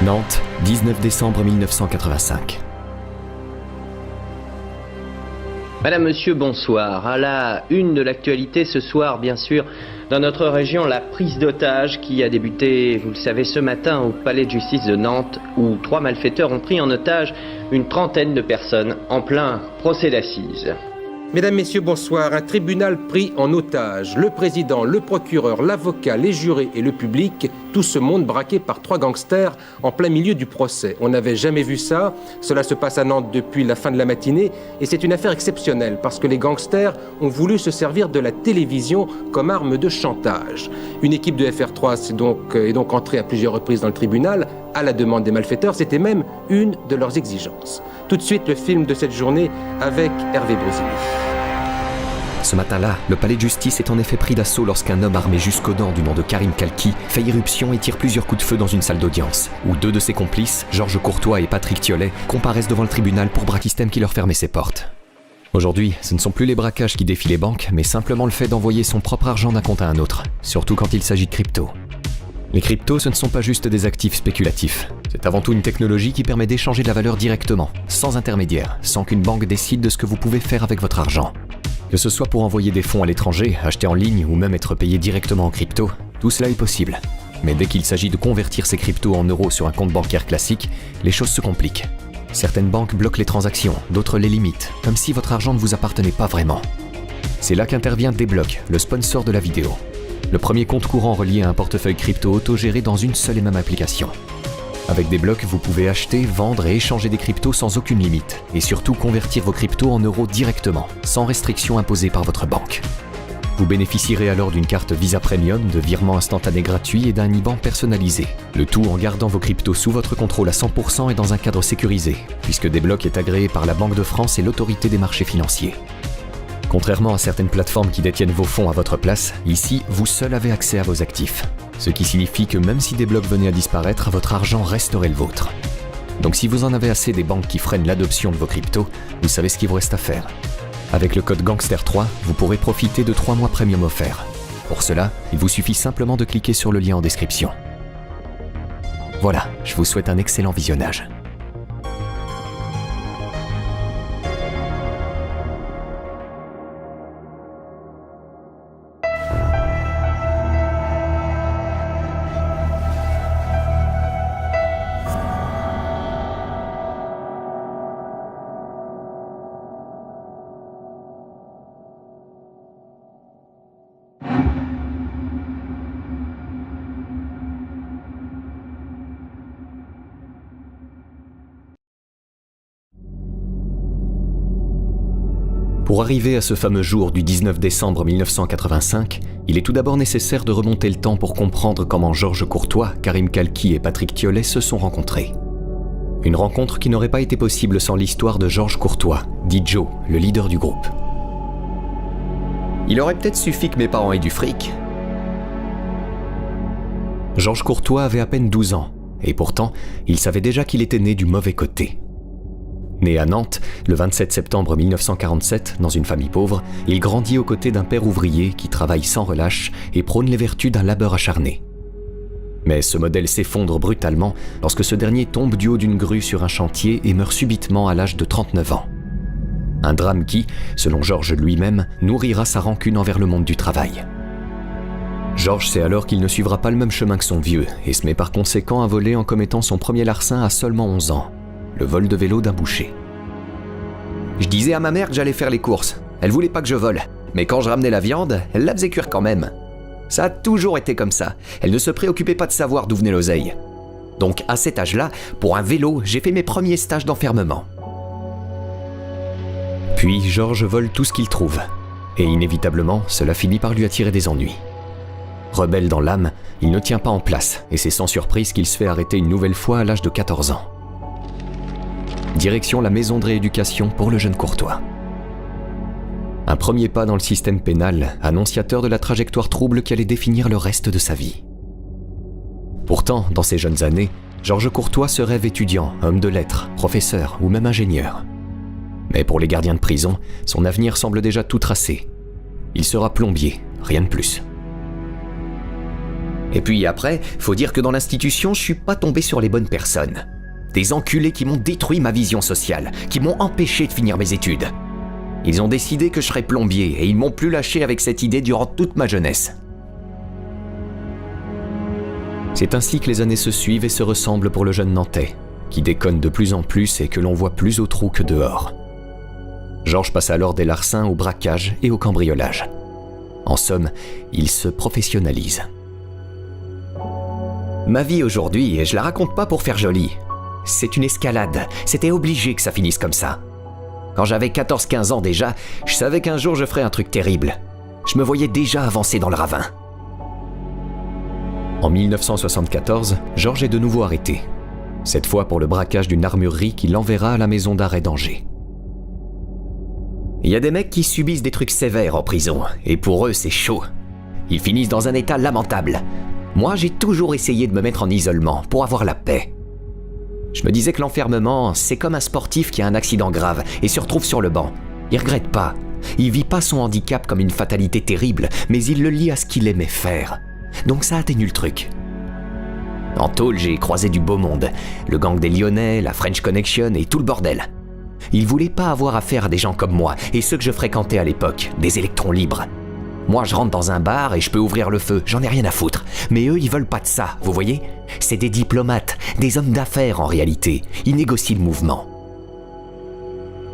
Nantes, 19 décembre 1985. Madame, Monsieur, bonsoir. À la une de l'actualité ce soir, bien sûr, dans notre région, la prise d'otages qui a débuté, vous le savez, ce matin au palais de justice de Nantes, où 3 malfaiteurs ont pris en otage une 30aine de personnes en plein procès d'assises. Mesdames, Messieurs, bonsoir. Un tribunal pris en otage. Le président, le procureur, l'avocat, les jurés et le public, tout ce monde braqué par 3 gangsters en plein milieu du procès. On n'avait jamais vu ça. Cela se passe à Nantes depuis la fin de la matinée et c'est une affaire exceptionnelle parce que les gangsters ont voulu se servir de la télévision comme arme de chantage. Une équipe de FR3 est donc entrée à plusieurs reprises dans le tribunal à la demande des malfaiteurs. C'était même une de leurs exigences. Tout de suite, le film de cette journée avec Hervé Brosini. Ce matin-là, le palais de justice est en effet pris d'assaut lorsqu'un homme armé jusqu'aux dents du nom de Karim Kalki fait irruption et tire plusieurs coups de feu dans une salle d'audience, où 2 de ses complices, Georges Courtois et Patrick Thiollet, comparaissent devant le tribunal pour Brakistem qui leur fermait ses portes. Aujourd'hui, ce ne sont plus les braquages qui défient les banques, mais simplement le fait d'envoyer son propre argent d'un compte à un autre, surtout quand il s'agit de crypto. Les cryptos, ce ne sont pas juste des actifs spéculatifs. C'est avant tout une technologie qui permet d'échanger de la valeur directement, sans intermédiaire, sans qu'une banque décide de ce que vous pouvez faire avec votre argent. Que ce soit pour envoyer des fonds à l'étranger, acheter en ligne ou même être payé directement en crypto, tout cela est possible. Mais dès qu'il s'agit de convertir ces cryptos en euros sur un compte bancaire classique, les choses se compliquent. Certaines banques bloquent les transactions, d'autres les limitent, comme si votre argent ne vous appartenait pas vraiment. C'est là qu'intervient Débloc, le sponsor de la vidéo. Le premier compte courant relié à un portefeuille crypto autogéré dans une seule et même application. Avec Débloc, vous pouvez acheter, vendre et échanger des cryptos sans aucune limite, et surtout convertir vos cryptos en euros directement, sans restriction imposée par votre banque. Vous bénéficierez alors d'une carte Visa Premium, de virements instantanés gratuits et d'un IBAN personnalisé. Le tout en gardant vos cryptos sous votre contrôle à 100% et dans un cadre sécurisé, puisque Débloc est agréé par la Banque de France et l'Autorité des marchés financiers. Contrairement à certaines plateformes qui détiennent vos fonds à votre place, ici, vous seul avez accès à vos actifs. Ce qui signifie que même si Débloc venait à disparaître, votre argent resterait le vôtre. Donc si vous en avez assez des banques qui freinent l'adoption de vos cryptos, vous savez ce qu'il vous reste à faire. Avec le code GANGSTER3, vous pourrez profiter de 3 mois premium offerts. Pour cela, il vous suffit simplement de cliquer sur le lien en description. Voilà, je vous souhaite un excellent visionnage. Pour arriver à ce fameux jour du 19 décembre 1985, il est tout d'abord nécessaire de remonter le temps pour comprendre comment Georges Courtois, Karim Kalki et Patrick Thiollet se sont rencontrés. Une rencontre qui n'aurait pas été possible sans l'histoire de Georges Courtois, dit Joe, le leader du groupe. Il aurait peut-être suffi que mes parents aient du fric. Georges Courtois avait à peine 12 ans, et pourtant, il savait déjà qu'il était né du mauvais côté. Né à Nantes, le 27 septembre 1947, dans une famille pauvre, il grandit aux côtés d'un père ouvrier qui travaille sans relâche et prône les vertus d'un labeur acharné. Mais ce modèle s'effondre brutalement lorsque ce dernier tombe du haut d'une grue sur un chantier et meurt subitement à l'âge de 39 ans. Un drame qui, selon Georges lui-même, nourrira sa rancune envers le monde du travail. Georges sait alors qu'il ne suivra pas le même chemin que son vieux et se met par conséquent à voler en commettant son premier larcin à seulement 11 ans. Le vol de vélo d'un boucher. Je disais à ma mère que j'allais faire les courses. Elle voulait pas que je vole. Mais quand je ramenais la viande, elle la faisait cuire quand même. Ça a toujours été comme ça. Elle ne se préoccupait pas de savoir d'où venait l'oseille. Donc à cet âge-là, pour un vélo, j'ai fait mes premiers stages d'enfermement. Puis Georges vole tout ce qu'il trouve. Et inévitablement, cela finit par lui attirer des ennuis. Rebelle dans l'âme, il ne tient pas en place et c'est sans surprise qu'il se fait arrêter une nouvelle fois à l'âge de 14 ans. Direction la maison de rééducation pour le jeune Courtois. Un premier pas dans le système pénal, annonciateur de la trajectoire trouble qui allait définir le reste de sa vie. Pourtant, dans ses jeunes années, Georges Courtois se rêve étudiant, homme de lettres, professeur ou même ingénieur. Mais pour les gardiens de prison, son avenir semble déjà tout tracé. Il sera plombier, rien de plus. Et puis après, faut dire que dans l'institution, je suis pas tombé sur les bonnes personnes. Des enculés qui m'ont détruit ma vision sociale, qui m'ont empêché de finir mes études. Ils ont décidé que je serais plombier et ils m'ont plus lâché avec cette idée durant toute ma jeunesse. C'est ainsi que les années se suivent et se ressemblent pour le jeune Nantais, qui déconne de plus en plus et que l'on voit plus au trou que dehors. Georges passe alors des larcins au braquage et au cambriolage. En somme, il se professionnalise. Ma vie aujourd'hui, je la raconte pas pour faire joli. C'est une escalade, c'était obligé que ça finisse comme ça. Quand j'avais 14-15 ans déjà, je savais qu'un jour je ferais un truc terrible. Je me voyais déjà avancer dans le ravin. En 1974, Georges est de nouveau arrêté. Cette fois pour le braquage d'une armurerie qui l'enverra à la maison d'arrêt d'Angers. Il y a des mecs qui subissent des trucs sévères en prison, et pour eux c'est chaud. Ils finissent dans un état lamentable. Moi j'ai toujours essayé de me mettre en isolement pour avoir la paix. Je me disais que l'enfermement, c'est comme un sportif qui a un accident grave et se retrouve sur le banc. Il regrette pas. Il vit pas son handicap comme une fatalité terrible, mais il le lie à ce qu'il aimait faire. Donc ça atténue le truc. En tôle, j'ai croisé du beau monde. Le gang des Lyonnais, la French Connection et tout le bordel. Ils voulaient pas avoir affaire à des gens comme moi et ceux que je fréquentais à l'époque, des électrons libres. Moi, je rentre dans un bar et je peux ouvrir le feu, j'en ai rien à foutre. Mais eux, ils veulent pas de ça, vous voyez ? C'est des diplomates, des hommes d'affaires en réalité. Ils négocient le mouvement.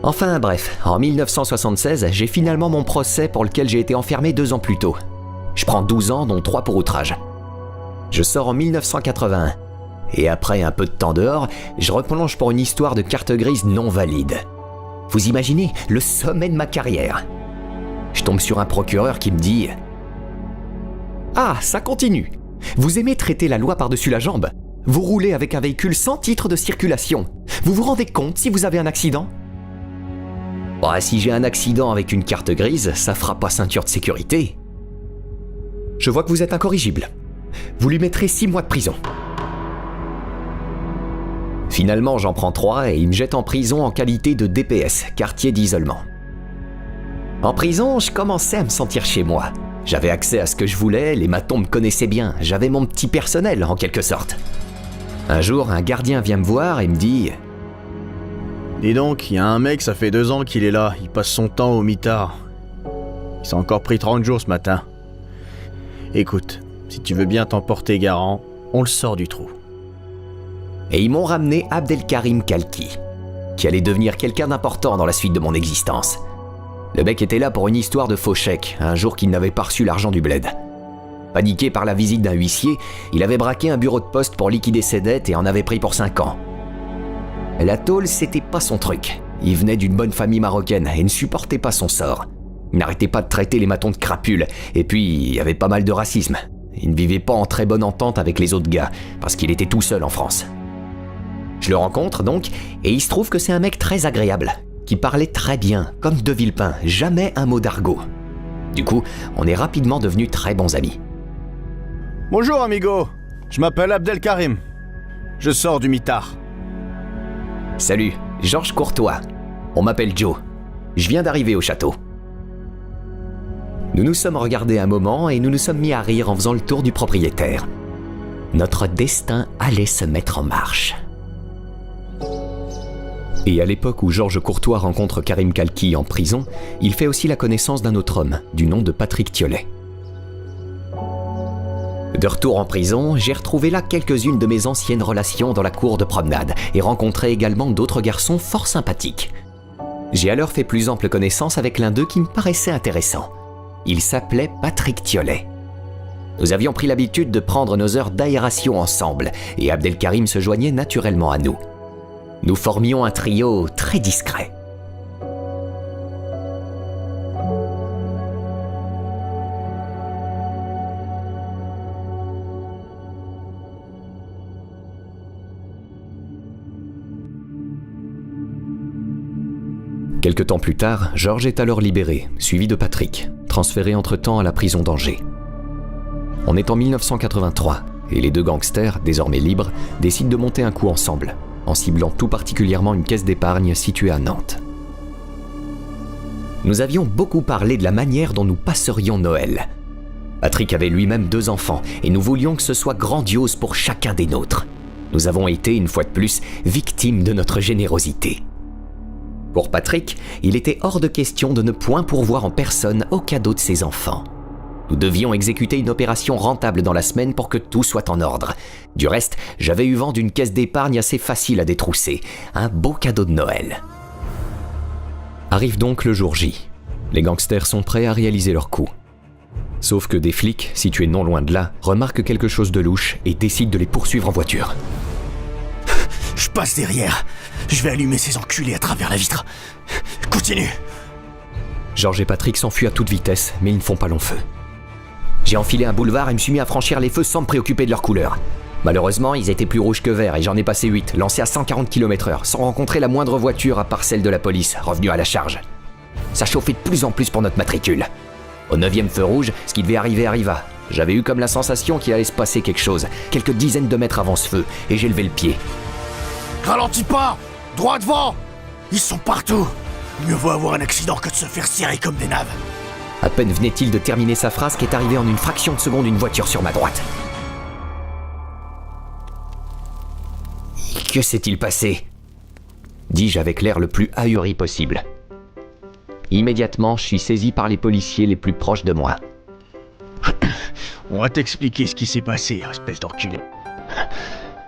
Enfin bref, en 1976, j'ai finalement mon procès pour lequel j'ai été enfermé 2 ans plus tôt. Je prends 12 ans, dont 3 pour outrage. Je sors en 1981. Et après un peu de temps dehors, je replonge pour une histoire de carte grise non valide. Vous imaginez, le sommet de ma carrière. Je tombe sur un procureur qui me dit « Ah, ça continue. Vous aimez traiter la loi par-dessus la jambe. Vous roulez avec un véhicule sans titre de circulation. Vous vous rendez compte si vous avez un accident ? Bah, si j'ai un accident avec une carte grise, ça fera pas ceinture de sécurité. Je vois que vous êtes incorrigible. Vous lui mettrez 6 mois de prison. » Finalement, j'en prends 3 et il me jette en prison en qualité de DPS, quartier d'isolement. En prison, je commençais à me sentir chez moi. J'avais accès à ce que je voulais, les matons me connaissaient bien, j'avais mon petit personnel en quelque sorte. Un jour, un gardien vient me voir et me dit « Dis donc, il y a un mec, ça fait 2 ans qu'il est là, il passe son temps au mitard. Il s'est encore pris 30 jours ce matin. Écoute, si tu veux bien t'en porter garant, on le sort du trou. » Et ils m'ont ramené Abdelkarim Kalki, qui allait devenir quelqu'un d'important dans la suite de mon existence. Le mec était là pour une histoire de faux chèque, un jour qu'il n'avait pas reçu l'argent du bled. Paniqué par la visite d'un huissier, il avait braqué un bureau de poste pour liquider ses dettes et en avait pris pour 5 ans. La tôle, c'était pas son truc. Il venait d'une bonne famille marocaine et ne supportait pas son sort. Il n'arrêtait pas de traiter les matons de crapules, et puis il y avait pas mal de racisme. Il ne vivait pas en très bonne entente avec les autres gars, parce qu'il était tout seul en France. Je le rencontre donc, et il se trouve que c'est un mec très agréable, qui parlait très bien, comme De Villepin, jamais un mot d'argot. Du coup, on est rapidement devenus très bons amis. Bonjour amigo, je m'appelle Abdelkarim. Je sors du mitard. Salut, Georges Courtois. On m'appelle Joe. Je viens d'arriver au château. Nous nous sommes regardés un moment et nous nous sommes mis à rire en faisant le tour du propriétaire. Notre destin allait se mettre en marche. Et à l'époque où Georges Courtois rencontre Karim Kalki en prison, il fait aussi la connaissance d'un autre homme, du nom de Patrick Thiollet. De retour en prison, j'ai retrouvé là quelques-unes de mes anciennes relations dans la cour de promenade et rencontré également d'autres garçons fort sympathiques. J'ai alors fait plus ample connaissance avec l'un d'eux qui me paraissait intéressant. Il s'appelait Patrick Thiollet. Nous avions pris l'habitude de prendre nos heures d'aération ensemble et Abdelkarim se joignait naturellement à nous. Nous formions un trio très discret. Quelque temps plus tard, Georges est alors libéré, suivi de Patrick, transféré entre-temps à la prison d'Angers. On est en 1983, et les 2 gangsters, désormais libres, décident de monter un coup ensemble, en ciblant tout particulièrement une caisse d'épargne située à Nantes. Nous avions beaucoup parlé de la manière dont nous passerions Noël. Patrick avait lui-même 2 enfants et nous voulions que ce soit grandiose pour chacun des nôtres. Nous avons été, une fois de plus, victimes de notre générosité. Pour Patrick, il était hors de question de ne point pourvoir en personne au cadeau de ses enfants. Nous devions exécuter une opération rentable dans la semaine pour que tout soit en ordre. Du reste, j'avais eu vent d'une caisse d'épargne assez facile à détrousser. Un beau cadeau de Noël. Arrive donc le jour J. Les gangsters sont prêts à réaliser leur coup. Sauf que des flics, situés non loin de là, remarquent quelque chose de louche et décident de les poursuivre en voiture. Je passe derrière. Je vais allumer ces enculés à travers la vitre. Continue. Georges et Patrick s'enfuient à toute vitesse, mais ils ne font pas long feu. J'ai enfilé un boulevard et me suis mis à franchir les feux sans me préoccuper de leur couleur. Malheureusement, ils étaient plus rouges que verts et j'en ai passé 8, lancés à 140 km/h, sans rencontrer la moindre voiture à part celle de la police, revenue à la charge. Ça chauffait de plus en plus pour notre matricule. Au 9e feu rouge, ce qui devait arriver arriva. J'avais eu comme la sensation qu'il allait se passer quelque chose, quelques dizaines de mètres avant ce feu, et j'ai levé le pied. Ralentis pas. Droit devant. Ils sont partout. Mieux vaut avoir un accident que de se faire cirer comme des naves. À peine venait-il de terminer sa phrase qu'est arrivée en une fraction de seconde une voiture sur ma droite. Que s'est-il passé ? dis-je avec l'air le plus ahuri possible. Immédiatement, je suis saisi par les policiers les plus proches de moi. On va t'expliquer ce qui s'est passé, espèce d'enculé.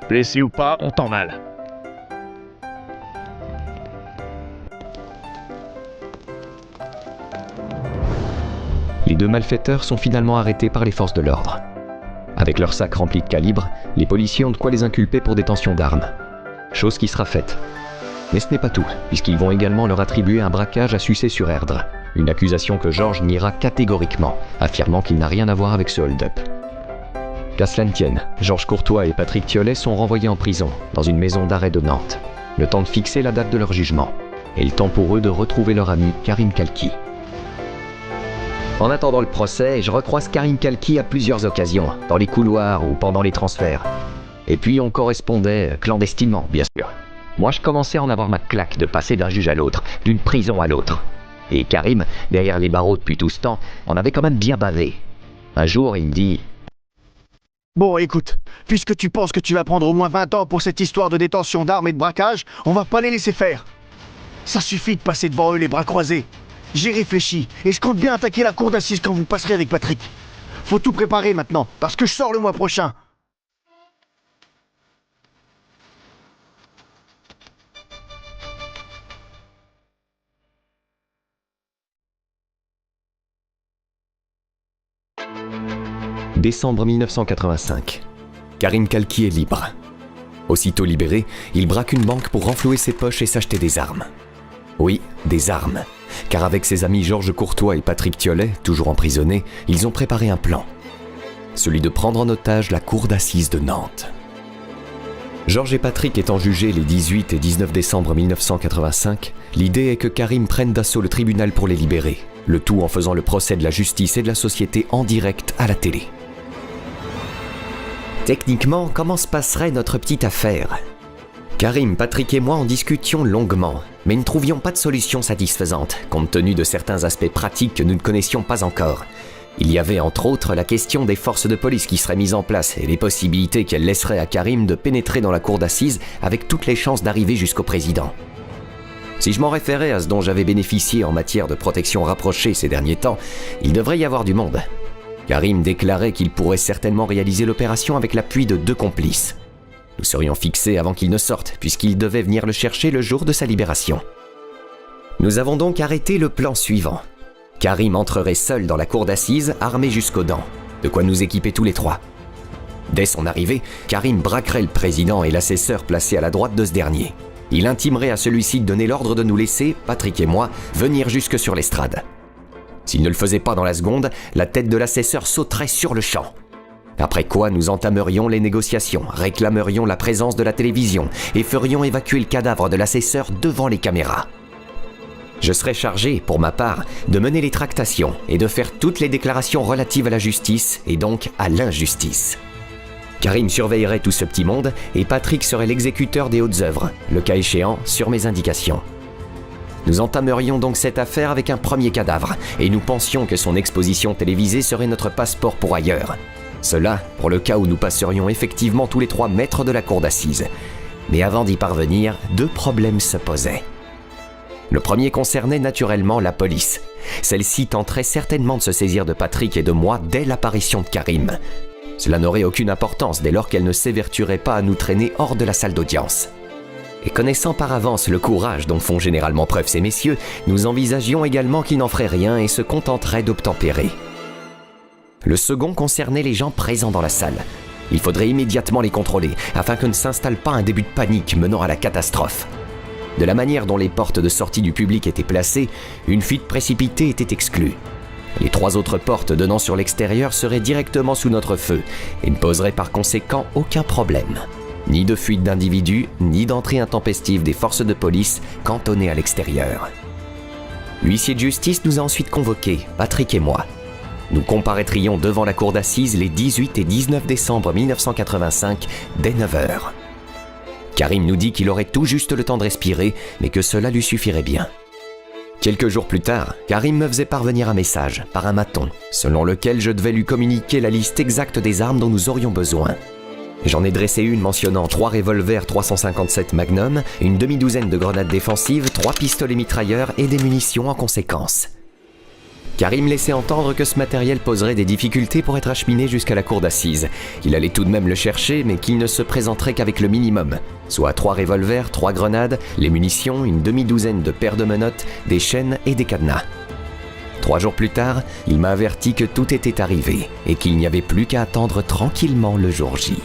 Blessé ou pas, on t'emmale. Les 2 malfaiteurs sont finalement arrêtés par les forces de l'ordre. Avec leurs sacs remplis de calibres, les policiers ont de quoi les inculper pour détention d'armes. Chose qui sera faite. Mais ce n'est pas tout, puisqu'ils vont également leur attribuer un braquage à Sucé-sur-Erdre. Une accusation que Georges niera catégoriquement, affirmant qu'il n'a rien à voir avec ce hold-up. Qu'à cela ne tienne, Georges Courtois et Patrick Thiollet sont renvoyés en prison, dans une maison d'arrêt de Nantes. Le temps de fixer la date de leur jugement. Et le temps pour eux de retrouver leur ami Karim Kalki. En attendant le procès, je recroise Karim Kalki à plusieurs occasions, dans les couloirs ou pendant les transferts. Et puis on correspondait clandestinement, bien sûr. Moi je commençais à en avoir ma claque de passer d'un juge à l'autre, d'une prison à l'autre. Et Karim, derrière les barreaux depuis tout ce temps, en avait quand même bien bavé. Un jour, il me dit... Bon, écoute, puisque tu penses que tu vas prendre au moins 20 ans pour cette histoire de détention d'armes et de braquage, on va pas les laisser faire. Ça suffit de passer devant eux les bras croisés. J'ai réfléchi, et je compte bien attaquer la cour d'assises quand vous passerez avec Patrick. Faut tout préparer maintenant, parce que je sors le mois prochain. Décembre 1985. Karim Kalki est libre. Aussitôt libéré, il braque une banque pour renflouer ses poches et s'acheter des armes. Oui, des armes. Car avec ses amis Georges Courtois et Patrick Thiollet, toujours emprisonnés, ils ont préparé un plan. Celui de prendre en otage la cour d'assises de Nantes. Georges et Patrick étant jugés les 18 et 19 décembre 1985, l'idée est que Karim prenne d'assaut le tribunal pour les libérer, le tout en faisant le procès de la justice et de la société en direct à la télé. Techniquement, comment se passerait notre petite affaire ? Karim, Patrick et moi en discutions longuement, mais ne trouvions pas de solution satisfaisante, compte tenu de certains aspects pratiques que nous ne connaissions pas encore. Il y avait entre autres la question des forces de police qui seraient mises en place et les possibilités qu'elles laisseraient à Karim de pénétrer dans la cour d'assises avec toutes les chances d'arriver jusqu'au président. Si je m'en référais à ce dont j'avais bénéficié en matière de protection rapprochée ces derniers temps, il devrait y avoir du monde. Karim déclarait qu'il pourrait certainement réaliser l'opération avec l'appui de 2 complices. Nous serions fixés avant qu'il ne sorte, puisqu'il devait venir le chercher le jour de sa libération. Nous avons donc arrêté le plan suivant. Karim entrerait seul dans la cour d'assises, armé jusqu'aux dents, de quoi nous équiper tous les 3. Dès son arrivée, Karim braquerait le président et l'assesseur placé à la droite de ce dernier. Il intimerait à celui-ci de donner l'ordre de nous laisser, Patrick et moi, venir jusque sur l'estrade. S'il ne le faisait pas dans la seconde, la tête de l'assesseur sauterait sur le champ. Après quoi, nous entamerions les négociations, réclamerions la présence de la télévision et ferions évacuer le cadavre de l'assesseur devant les caméras. Je serais chargé, pour ma part, de mener les tractations et de faire toutes les déclarations relatives à la justice et donc à l'injustice. Karim surveillerait tout ce petit monde et Patrick serait l'exécuteur des hautes œuvres, le cas échéant sur mes indications. Nous entamerions donc cette affaire avec un premier cadavre, et nous pensions que son exposition télévisée serait notre passeport pour ailleurs. Cela pour le cas où nous passerions effectivement tous les 3 maîtres de la cour d'assises. Mais avant d'y parvenir, 2 problèmes se posaient. Le premier concernait naturellement la police. Celle-ci tenterait certainement de se saisir de Patrick et de moi dès l'apparition de Karim. Cela n'aurait aucune importance dès lors qu'elle ne s'évertuerait pas à nous traîner hors de la salle d'audience. Et connaissant par avance le courage dont font généralement preuve ces messieurs, nous envisagions également qu'ils n'en feraient rien et se contenteraient d'obtempérer. Le second concernait les gens présents dans la salle. Il faudrait immédiatement les contrôler, afin que ne s'installe pas un début de panique menant à la catastrophe. De la manière dont les portes de sortie du public étaient placées, une fuite précipitée était exclue. Les 3 autres portes donnant sur l'extérieur seraient directement sous notre feu et ne poseraient par conséquent aucun problème. Ni de fuite d'individus, ni d'entrée intempestive des forces de police cantonnées à l'extérieur. L'huissier de justice nous a ensuite convoqués, Patrick et moi. Nous comparaîtrions devant la cour d'assises les 18 et 19 décembre 1985 dès 9h. Karim nous dit qu'il aurait tout juste le temps de respirer, mais que cela lui suffirait bien. Quelques jours plus tard, Karim me faisait parvenir un message, par un maton, selon lequel je devais lui communiquer la liste exacte des armes dont nous aurions besoin. J'en ai dressé une mentionnant 3 revolvers 357 Magnum, une demi-douzaine de grenades défensives, 3 pistolets mitrailleurs et des munitions en conséquence. Karim laissait entendre que ce matériel poserait des difficultés pour être acheminé jusqu'à la cour d'assises. Il allait tout de même le chercher, mais qu'il ne se présenterait qu'avec le minimum, soit 3 revolvers, 3 grenades, les munitions, une demi-douzaine de paires de menottes, des chaînes et des cadenas. 3 jours plus tard, il m'a averti que tout était arrivé et qu'il n'y avait plus qu'à attendre tranquillement le jour J.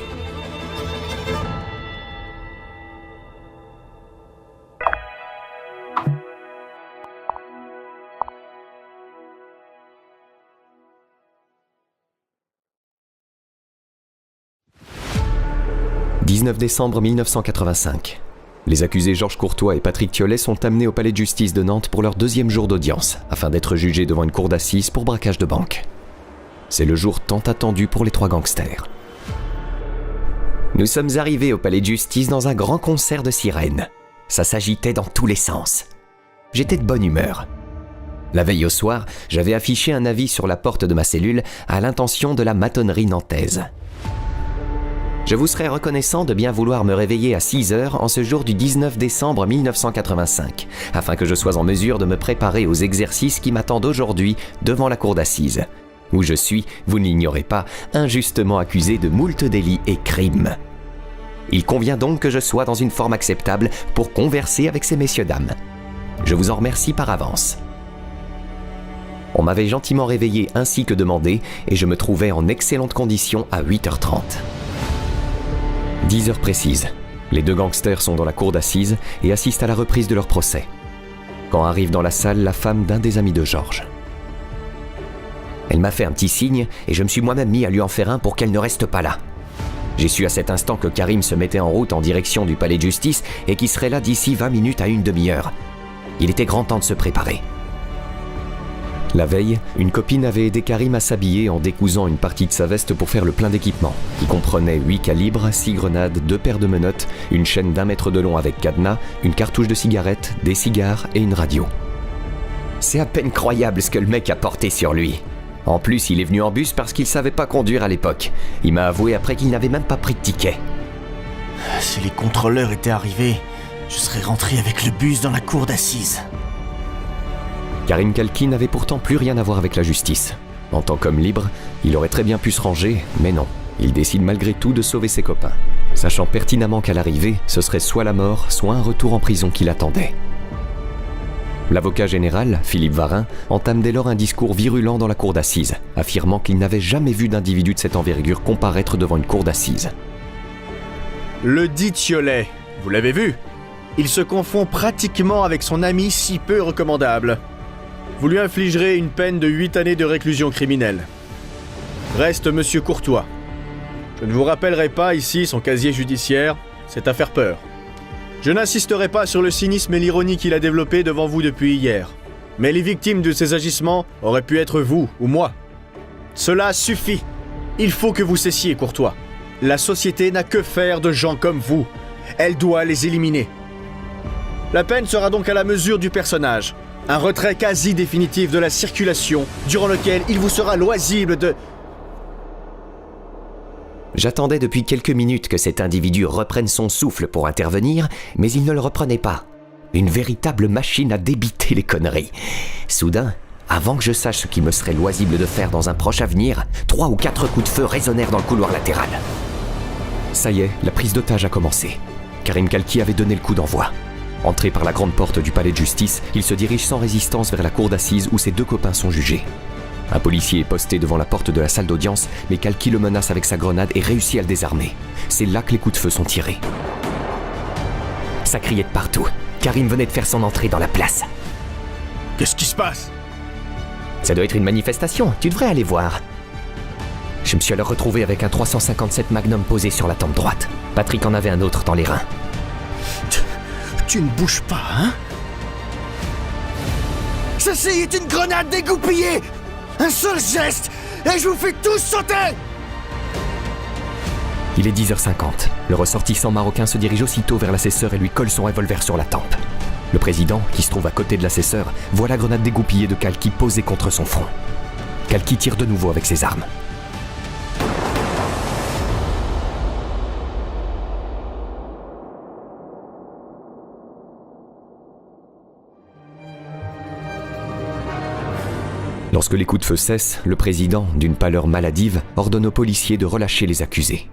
« 19 décembre 1985. Les accusés Georges Courtois et Patrick Thiollet sont amenés au palais de justice de Nantes pour leur 2e jour d'audience, afin d'être jugés devant une cour d'assises pour braquage de banque. C'est le jour tant attendu pour les 3 gangsters. Nous sommes arrivés au palais de justice dans un grand concert de sirènes. Ça s'agitait dans tous les sens. J'étais de bonne humeur. La veille au soir, j'avais affiché un avis sur la porte de ma cellule à l'intention de la matonnerie nantaise. Je vous serais reconnaissant de bien vouloir me réveiller à 6h en ce jour du 19 décembre 1985, afin que je sois en mesure de me préparer aux exercices qui m'attendent aujourd'hui devant la cour d'assises, où je suis, vous ne l'ignorez pas, injustement accusé de moult délits et crimes. Il convient donc que je sois dans une forme acceptable pour converser avec ces messieurs-dames. Je vous en remercie par avance. On m'avait gentiment réveillé ainsi que demandé, et je me trouvais en excellentes conditions à 8h30. 10 heures précises. Les 2 gangsters sont dans la cour d'assises et assistent à la reprise de leur procès. Quand arrive dans la salle la femme d'un des amis de Georges. Elle m'a fait un petit signe et je me suis moi-même mis à lui en faire un pour qu'elle ne reste pas là. J'ai su à cet instant que Karim se mettait en route en direction du palais de justice et qu'il serait là d'ici 20 minutes à une demi-heure. Il était grand temps de se préparer. La veille, une copine avait aidé Karim à s'habiller en décousant une partie de sa veste pour faire le plein d'équipement, qui comprenait 8 calibres, 6 grenades, 2 paires de menottes, une chaîne d'1 mètre de long avec cadenas, une cartouche de cigarette, des cigares et une radio. C'est à peine croyable ce que le mec a porté sur lui. En plus, il est venu en bus parce qu'il savait pas conduire à l'époque. Il m'a avoué après qu'il n'avait même pas pris de ticket. Si les contrôleurs étaient arrivés, je serais rentré avec le bus dans la cour d'assises. Karim Kalki n'avait pourtant plus rien à voir avec la justice. En tant qu'homme libre, il aurait très bien pu se ranger, mais non. Il décide malgré tout de sauver ses copains, sachant pertinemment qu'à l'arrivée, ce serait soit la mort, soit un retour en prison qui l'attendait. L'avocat général, Philippe Varin, entame dès lors un discours virulent dans la cour d'assises, affirmant qu'il n'avait jamais vu d'individu de cette envergure comparaître devant une cour d'assises. Le dit Thiollet, vous l'avez vu? Il se confond pratiquement avec son ami si peu recommandable. Vous lui infligerez une peine de 8 années de réclusion criminelle. Reste Monsieur Courtois. Je ne vous rappellerai pas ici son casier judiciaire, c'est à faire peur. Je n'insisterai pas sur le cynisme et l'ironie qu'il a développé devant vous depuis hier. Mais les victimes de ces agissements auraient pu être vous ou moi. Cela suffit. Il faut que vous cessiez, Courtois. La société n'a que faire de gens comme vous. Elle doit les éliminer. La peine sera donc à la mesure du personnage. Un retrait quasi définitif de la circulation, durant lequel il vous sera loisible de... J'attendais depuis quelques minutes que cet individu reprenne son souffle pour intervenir, mais il ne le reprenait pas. Une véritable machine à débiter les conneries. Soudain, avant que je sache ce qui me serait loisible de faire dans un proche avenir, 3 ou 4 coups de feu résonnèrent dans le couloir latéral. Ça y est, la prise d'otage a commencé. Karim Kalki avait donné le coup d'envoi. Entré par la grande porte du palais de justice, il se dirige sans résistance vers la cour d'assises où ses 2 copains sont jugés. Un policier est posté devant la porte de la salle d'audience, mais Kalki le menace avec sa grenade et réussit à le désarmer. C'est là que les coups de feu sont tirés. Ça criait de partout. Karim venait de faire son entrée dans la place. Qu'est-ce qui se passe? Ça doit être une manifestation, tu devrais aller voir. Je me suis alors retrouvé avec un 357 Magnum posé sur la tempe droite. Patrick en avait un autre dans les reins. Tu ne bouges pas, hein? Ceci est une grenade dégoupillée! Un seul geste, et je vous fais tous sauter! Il est 10h50. Le ressortissant marocain se dirige aussitôt vers l'assesseur et lui colle son revolver sur la tempe. Le président, qui se trouve à côté de l'assesseur, voit la grenade dégoupillée de Kalki posée contre son front. Kalki tire de nouveau avec ses armes. Lorsque les coups de feu cessent, le président, d'une pâleur maladive, ordonne aux policiers de relâcher les accusés.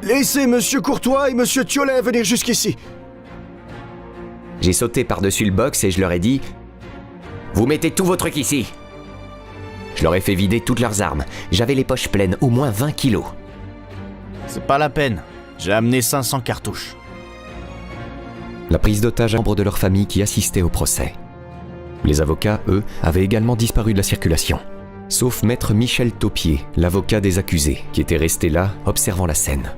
Laissez Monsieur Courtois et Monsieur Thiollet venir jusqu'ici. J'ai sauté par-dessus le box et je leur ai dit « Vous mettez tous vos trucs ici !» Je leur ai fait vider toutes leurs armes. J'avais les poches pleines, au moins 20 kilos. C'est pas la peine. J'ai amené 500 cartouches. La prise d'otage à membres de leur famille qui assistaient au procès. Les avocats, eux, avaient également disparu de la circulation. Sauf maître Michel Taupier, l'avocat des accusés, qui était resté là, observant la scène.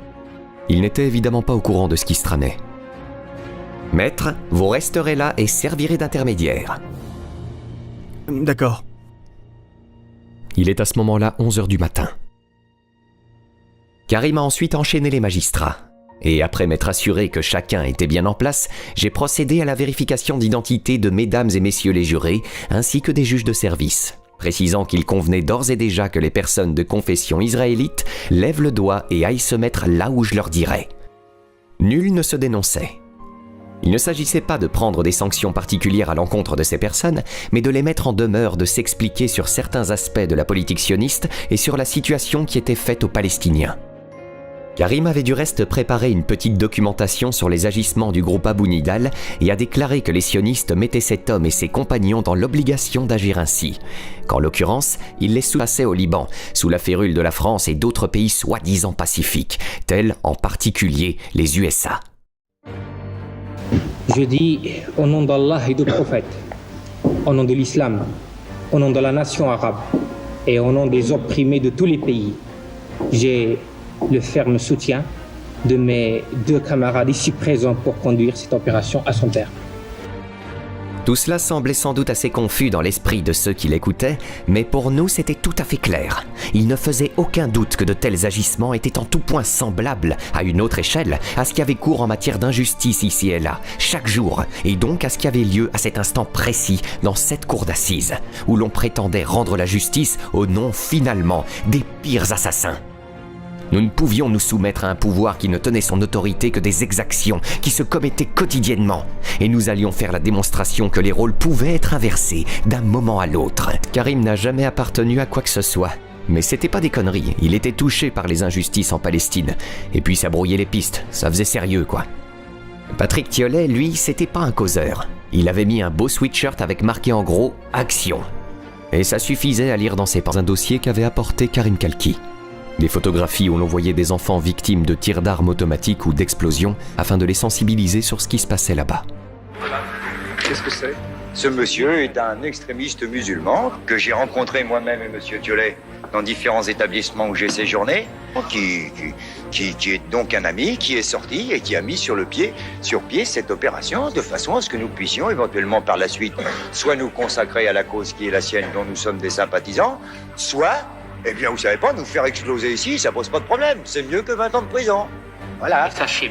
Il n'était évidemment pas au courant de ce qui se tramait. « Maître, vous resterez là et servirez d'intermédiaire. » D'accord. Il est à ce moment-là 11h du matin. Karim a ensuite enchaîné les magistrats. Et après m'être assuré que chacun était bien en place, j'ai procédé à la vérification d'identité de mesdames et messieurs les jurés, ainsi que des juges de service, précisant qu'il convenait d'ores et déjà que les personnes de confession israélite lèvent le doigt et aillent se mettre là où je leur dirais. Nul ne se dénonçait. Il ne s'agissait pas de prendre des sanctions particulières à l'encontre de ces personnes, mais de les mettre en demeure de s'expliquer sur certains aspects de la politique sioniste et sur la situation qui était faite aux Palestiniens. Karim avait du reste préparé une petite documentation sur les agissements du groupe Abou Nidal et a déclaré que les sionistes mettaient cet homme et ses compagnons dans l'obligation d'agir ainsi, qu'en l'occurrence, ils les sous-passaient au Liban, sous la férule de la France et d'autres pays soi-disant pacifiques, tels en particulier les USA. Je dis au nom d'Allah et du prophète, au nom de l'islam, au nom de la nation arabe et au nom des opprimés de tous les pays, j'ai le ferme soutien de mes 2 camarades ici présents pour conduire cette opération à son terme. Tout cela semblait sans doute assez confus dans l'esprit de ceux qui l'écoutaient, mais pour nous c'était tout à fait clair. Il ne faisait aucun doute que de tels agissements étaient en tout point semblables, à une autre échelle, à ce qui avait cours en matière d'injustice ici et là, chaque jour, et donc à ce qui avait lieu à cet instant précis dans cette cour d'assises, où l'on prétendait rendre la justice au nom finalement des pires assassins. Nous ne pouvions nous soumettre à un pouvoir qui ne tenait son autorité que des exactions qui se commettaient quotidiennement, et nous allions faire la démonstration que les rôles pouvaient être inversés d'un moment à l'autre. Karim n'a jamais appartenu à quoi que ce soit, mais c'était pas des conneries, il était touché par les injustices en Palestine, et puis ça brouillait les pistes, ça faisait sérieux quoi. Patrick Thiollet, lui, c'était pas un causeur. Il avait mis un beau sweatshirt avec marqué en gros « Action ». Et ça suffisait à lire dans ses pensées un dossier qu'avait apporté Karim Kalki. Des photographies où l'on voyait des enfants victimes de tirs d'armes automatiques ou d'explosions afin de les sensibiliser sur ce qui se passait là-bas. Qu'est-ce que c'est? Ce monsieur est un extrémiste musulman que j'ai rencontré moi-même et monsieur Thiollet dans différents établissements où j'ai séjourné, qui est donc un ami qui est sorti et qui a mis sur pied cette opération de façon à ce que nous puissions éventuellement par la suite soit nous consacrer à la cause qui est la sienne dont nous sommes des sympathisants, soit, eh bien vous savez pas, nous faire exploser ici, ça pose pas de problème, c'est mieux que 20 ans de prison. Voilà. Sachez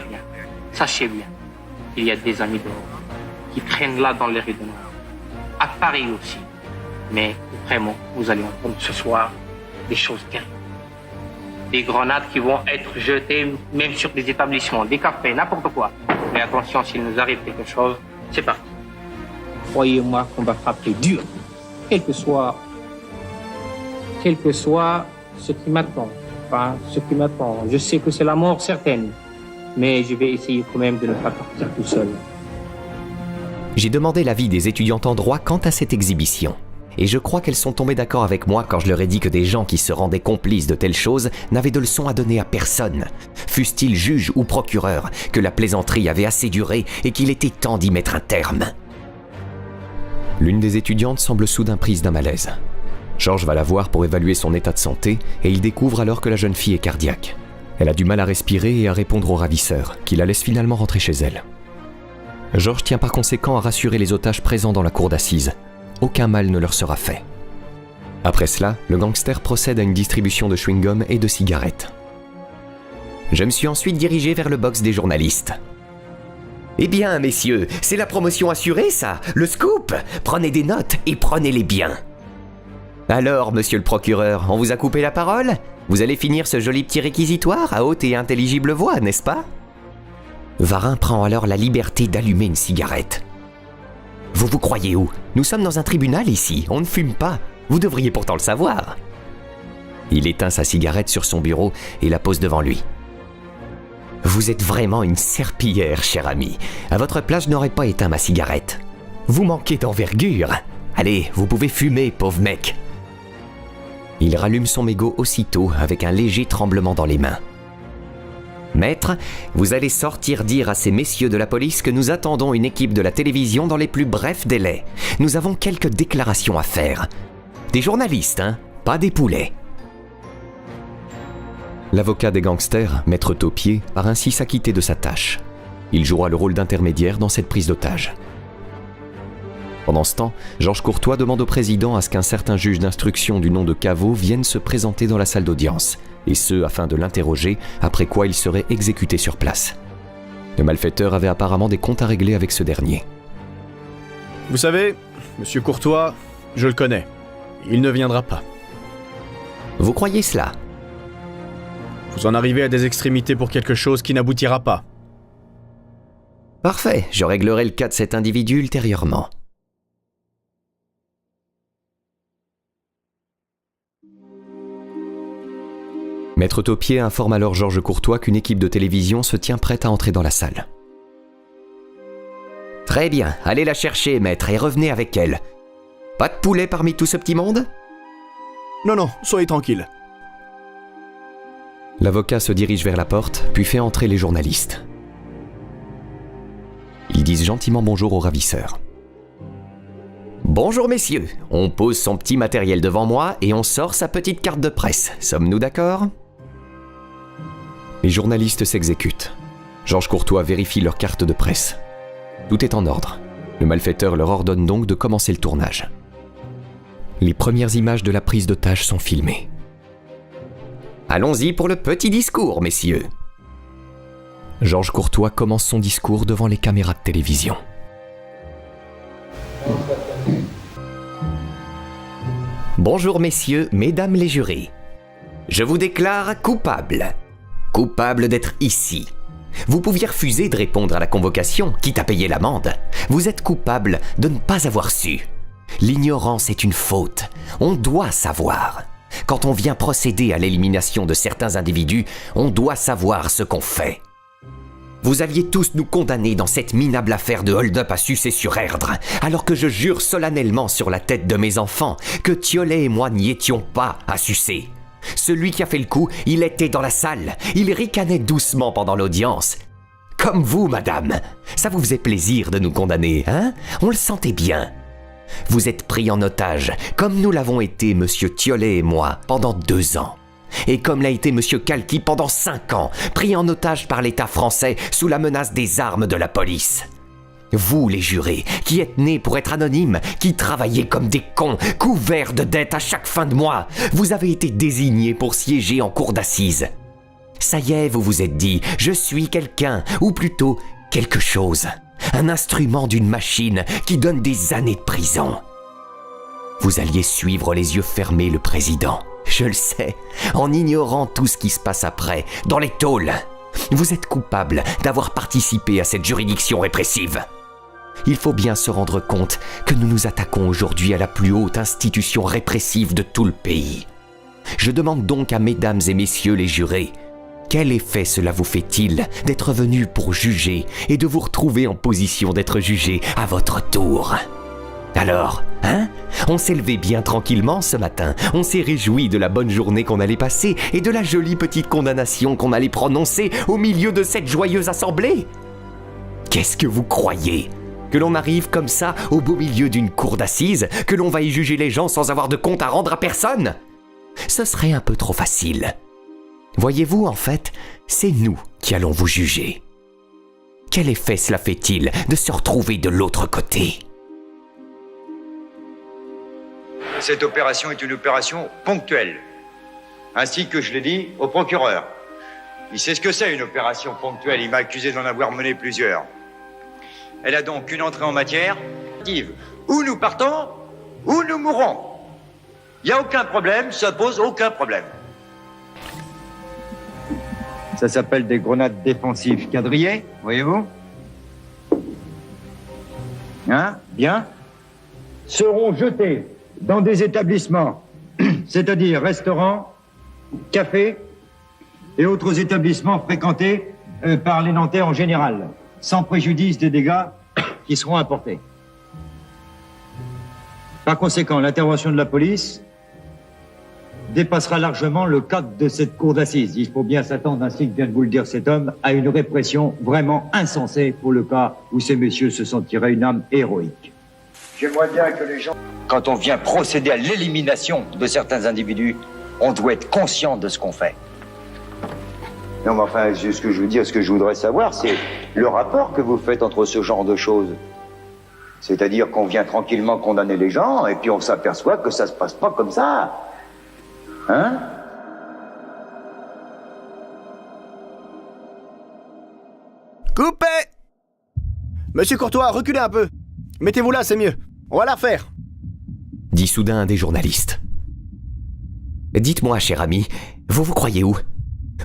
bien, il y a des amis dehors. qui traînent là dans les rues de Nantes. À Paris aussi. Mais vraiment, vous allez entendre ce soir des choses terribles. Des grenades qui vont être jetées même sur des établissements, des cafés, n'importe quoi. Mais attention, s'il nous arrive quelque chose, c'est parti. Croyez-moi qu'on va frapper dur, quel que soit ce qui m'attend. Enfin, ce qui m'attend. Je sais que c'est la mort certaine, mais je vais essayer quand même de ne pas partir tout seul. J'ai demandé l'avis des étudiantes en droit quant à cette exhibition. Et je crois qu'elles sont tombées d'accord avec moi quand je leur ai dit que des gens qui se rendaient complices de telles choses n'avaient de leçons à donner à personne, fussent-ils juges ou procureurs, que la plaisanterie avait assez duré et qu'il était temps d'y mettre un terme. L'une des étudiantes semble soudain prise d'un malaise. Georges va la voir pour évaluer son état de santé et il découvre alors que la jeune fille est cardiaque. Elle a du mal à respirer et à répondre au ravisseur, qui la laisse finalement rentrer chez elle. Georges tient par conséquent à rassurer les otages présents dans la cour d'assises. Aucun mal ne leur sera fait. Après cela, le gangster procède à une distribution de chewing-gum et de cigarettes. Je me suis ensuite dirigé vers le box des journalistes. « Eh bien, messieurs, c'est la promotion assurée, ça, le scoop. Prenez des notes et prenez-les bien. » Alors, monsieur le procureur, on vous a coupé la parole? Vous allez finir ce joli petit réquisitoire à haute et intelligible voix, n'est-ce pas? Varin prend alors la liberté d'allumer une cigarette. Vous vous croyez où? Nous sommes dans un tribunal ici, on ne fume pas. Vous devriez pourtant le savoir. Il éteint sa cigarette sur son bureau et la pose devant lui. Vous êtes vraiment une serpillière, cher ami. À votre place, je n'aurais pas éteint ma cigarette. Vous manquez d'envergure. Allez, vous pouvez fumer, pauvre mec. Il rallume son mégot aussitôt avec un léger tremblement dans les mains. Maître, vous allez sortir dire à ces messieurs de la police que nous attendons une équipe de la télévision dans les plus brefs délais. Nous avons quelques déclarations à faire. Des journalistes, hein, pas des poulets. L'avocat des gangsters, Maître Taupier, part ainsi s'acquitter de sa tâche. Il jouera le rôle d'intermédiaire dans cette prise d'otage. Pendant ce temps, Georges Courtois demande au président à ce qu'un certain juge d'instruction du nom de Caveau vienne se présenter dans la salle d'audience, et ce afin de l'interroger, après quoi il serait exécuté sur place. Le malfaiteur avait apparemment des comptes à régler avec ce dernier. Vous savez, monsieur Courtois, je le connais. Il ne viendra pas. Vous croyez cela? Vous en arrivez à des extrémités pour quelque chose qui n'aboutira pas. Parfait, je réglerai le cas de cet individu ultérieurement. Maître Taupier informe alors Georges Courtois qu'une équipe de télévision se tient prête à entrer dans la salle. Très bien, allez la chercher, maître, et revenez avec elle. Pas de poulet parmi tout ce petit monde? Non, soyez tranquille. L'avocat se dirige vers la porte, puis fait entrer les journalistes. Ils disent gentiment bonjour au ravisseur. Bonjour messieurs, on pose son petit matériel devant moi et on sort sa petite carte de presse. Sommes-nous d'accord? Les journalistes s'exécutent. Georges Courtois vérifie leur carte de presse. Tout est en ordre. Le malfaiteur leur ordonne donc de commencer le tournage. Les premières images de la prise d'otage sont filmées. Allons-y pour le petit discours, messieurs. Georges Courtois commence son discours devant les caméras de télévision. Bonjour messieurs, mesdames les jurés. Je vous déclare coupable. Coupable d'être ici. Vous pouviez refuser de répondre à la convocation, quitte à payer l'amende. Vous êtes coupable de ne pas avoir su. L'ignorance est une faute. On doit savoir. Quand on vient procéder à l'élimination de certains individus, on doit savoir ce qu'on fait. Vous aviez tous nous condamnés dans cette minable affaire de hold-up à Sucé-sur-Erdre, alors que je jure solennellement sur la tête de mes enfants que Thiollet et moi n'y étions pas à Sucé. Celui qui a fait le coup, il était dans la salle. Il ricanait doucement pendant l'audience. Comme vous, madame. Ça vous faisait plaisir de nous condamner, hein? On le sentait bien. Vous êtes pris en otage, comme nous l'avons été, monsieur Thiollet et moi, pendant 2 ans. Et comme l'a été monsieur Calqui pendant 5 ans, pris en otage par l'État français sous la menace des armes de la police. Vous, les jurés, qui êtes nés pour être anonymes, qui travaillez comme des cons, couverts de dettes à chaque fin de mois, vous avez été désignés pour siéger en cour d'assises. Ça y est, vous vous êtes dit, je suis quelqu'un, ou plutôt quelque chose. un instrument d'une machine qui donne des années de prison. Vous alliez suivre les yeux fermés le président, je le sais, en ignorant tout ce qui se passe après, dans les tôles. Vous êtes coupable d'avoir participé à cette juridiction répressive. Il faut bien se rendre compte que nous nous attaquons aujourd'hui à la plus haute institution répressive de tout le pays. Je demande donc à mesdames et messieurs les jurés, quel effet cela vous fait-il d'être venus pour juger et de vous retrouver en position d'être jugé à votre tour ? Alors, hein ? On s'est levé bien tranquillement ce matin, on s'est réjoui de la bonne journée qu'on allait passer et de la jolie petite condamnation qu'on allait prononcer au milieu de cette joyeuse assemblée. Qu'est-ce que vous croyez ? Que l'on arrive comme ça au beau milieu d'une cour d'assises, que l'on va y juger les gens sans avoir de compte à rendre à personne ? Ce serait un peu trop facile. Voyez-vous, en fait, c'est nous qui allons vous juger. Quel effet cela fait-il de se retrouver de l'autre côté ? Cette opération est une opération ponctuelle, ainsi que je l'ai dit au procureur. Il sait ce que c'est une opération ponctuelle, il m'a accusé d'en avoir mené plusieurs. Elle a donc une entrée en matière, ou nous partons, ou nous mourrons. Il n'y a aucun problème, ça pose aucun problème. Ça s'appelle des grenades défensives quadrillées, voyez-vous ? Hein ? Bien ? Seront jetées dans des établissements, c'est-à-dire restaurants, cafés et autres établissements fréquentés par les Nantais en général, sans préjudice des dégâts qui seront apportés. Par conséquent, l'intervention de la police dépassera largement le cadre de cette cour d'assises. Il faut bien s'attendre, ainsi que vient de vous le dire cet homme, à une répression vraiment insensée pour le cas où ces messieurs se sentiraient une âme héroïque. J'aimerais bien que les gens... Quand on vient procéder à l'élimination de certains individus, on doit être conscient de ce qu'on fait. Non, mais enfin, ce que je veux dire, ce que je voudrais savoir, c'est le rapport que vous faites entre ce genre de choses. C'est-à-dire qu'on vient tranquillement condamner les gens, et puis on s'aperçoit que ça se passe pas comme ça. Hein ? Coupez ! Monsieur Courtois, reculez un peu. Mettez-vous là, c'est mieux. On va la refaire. Dit soudain un des journalistes. Dites-moi, cher ami, vous croyez où ?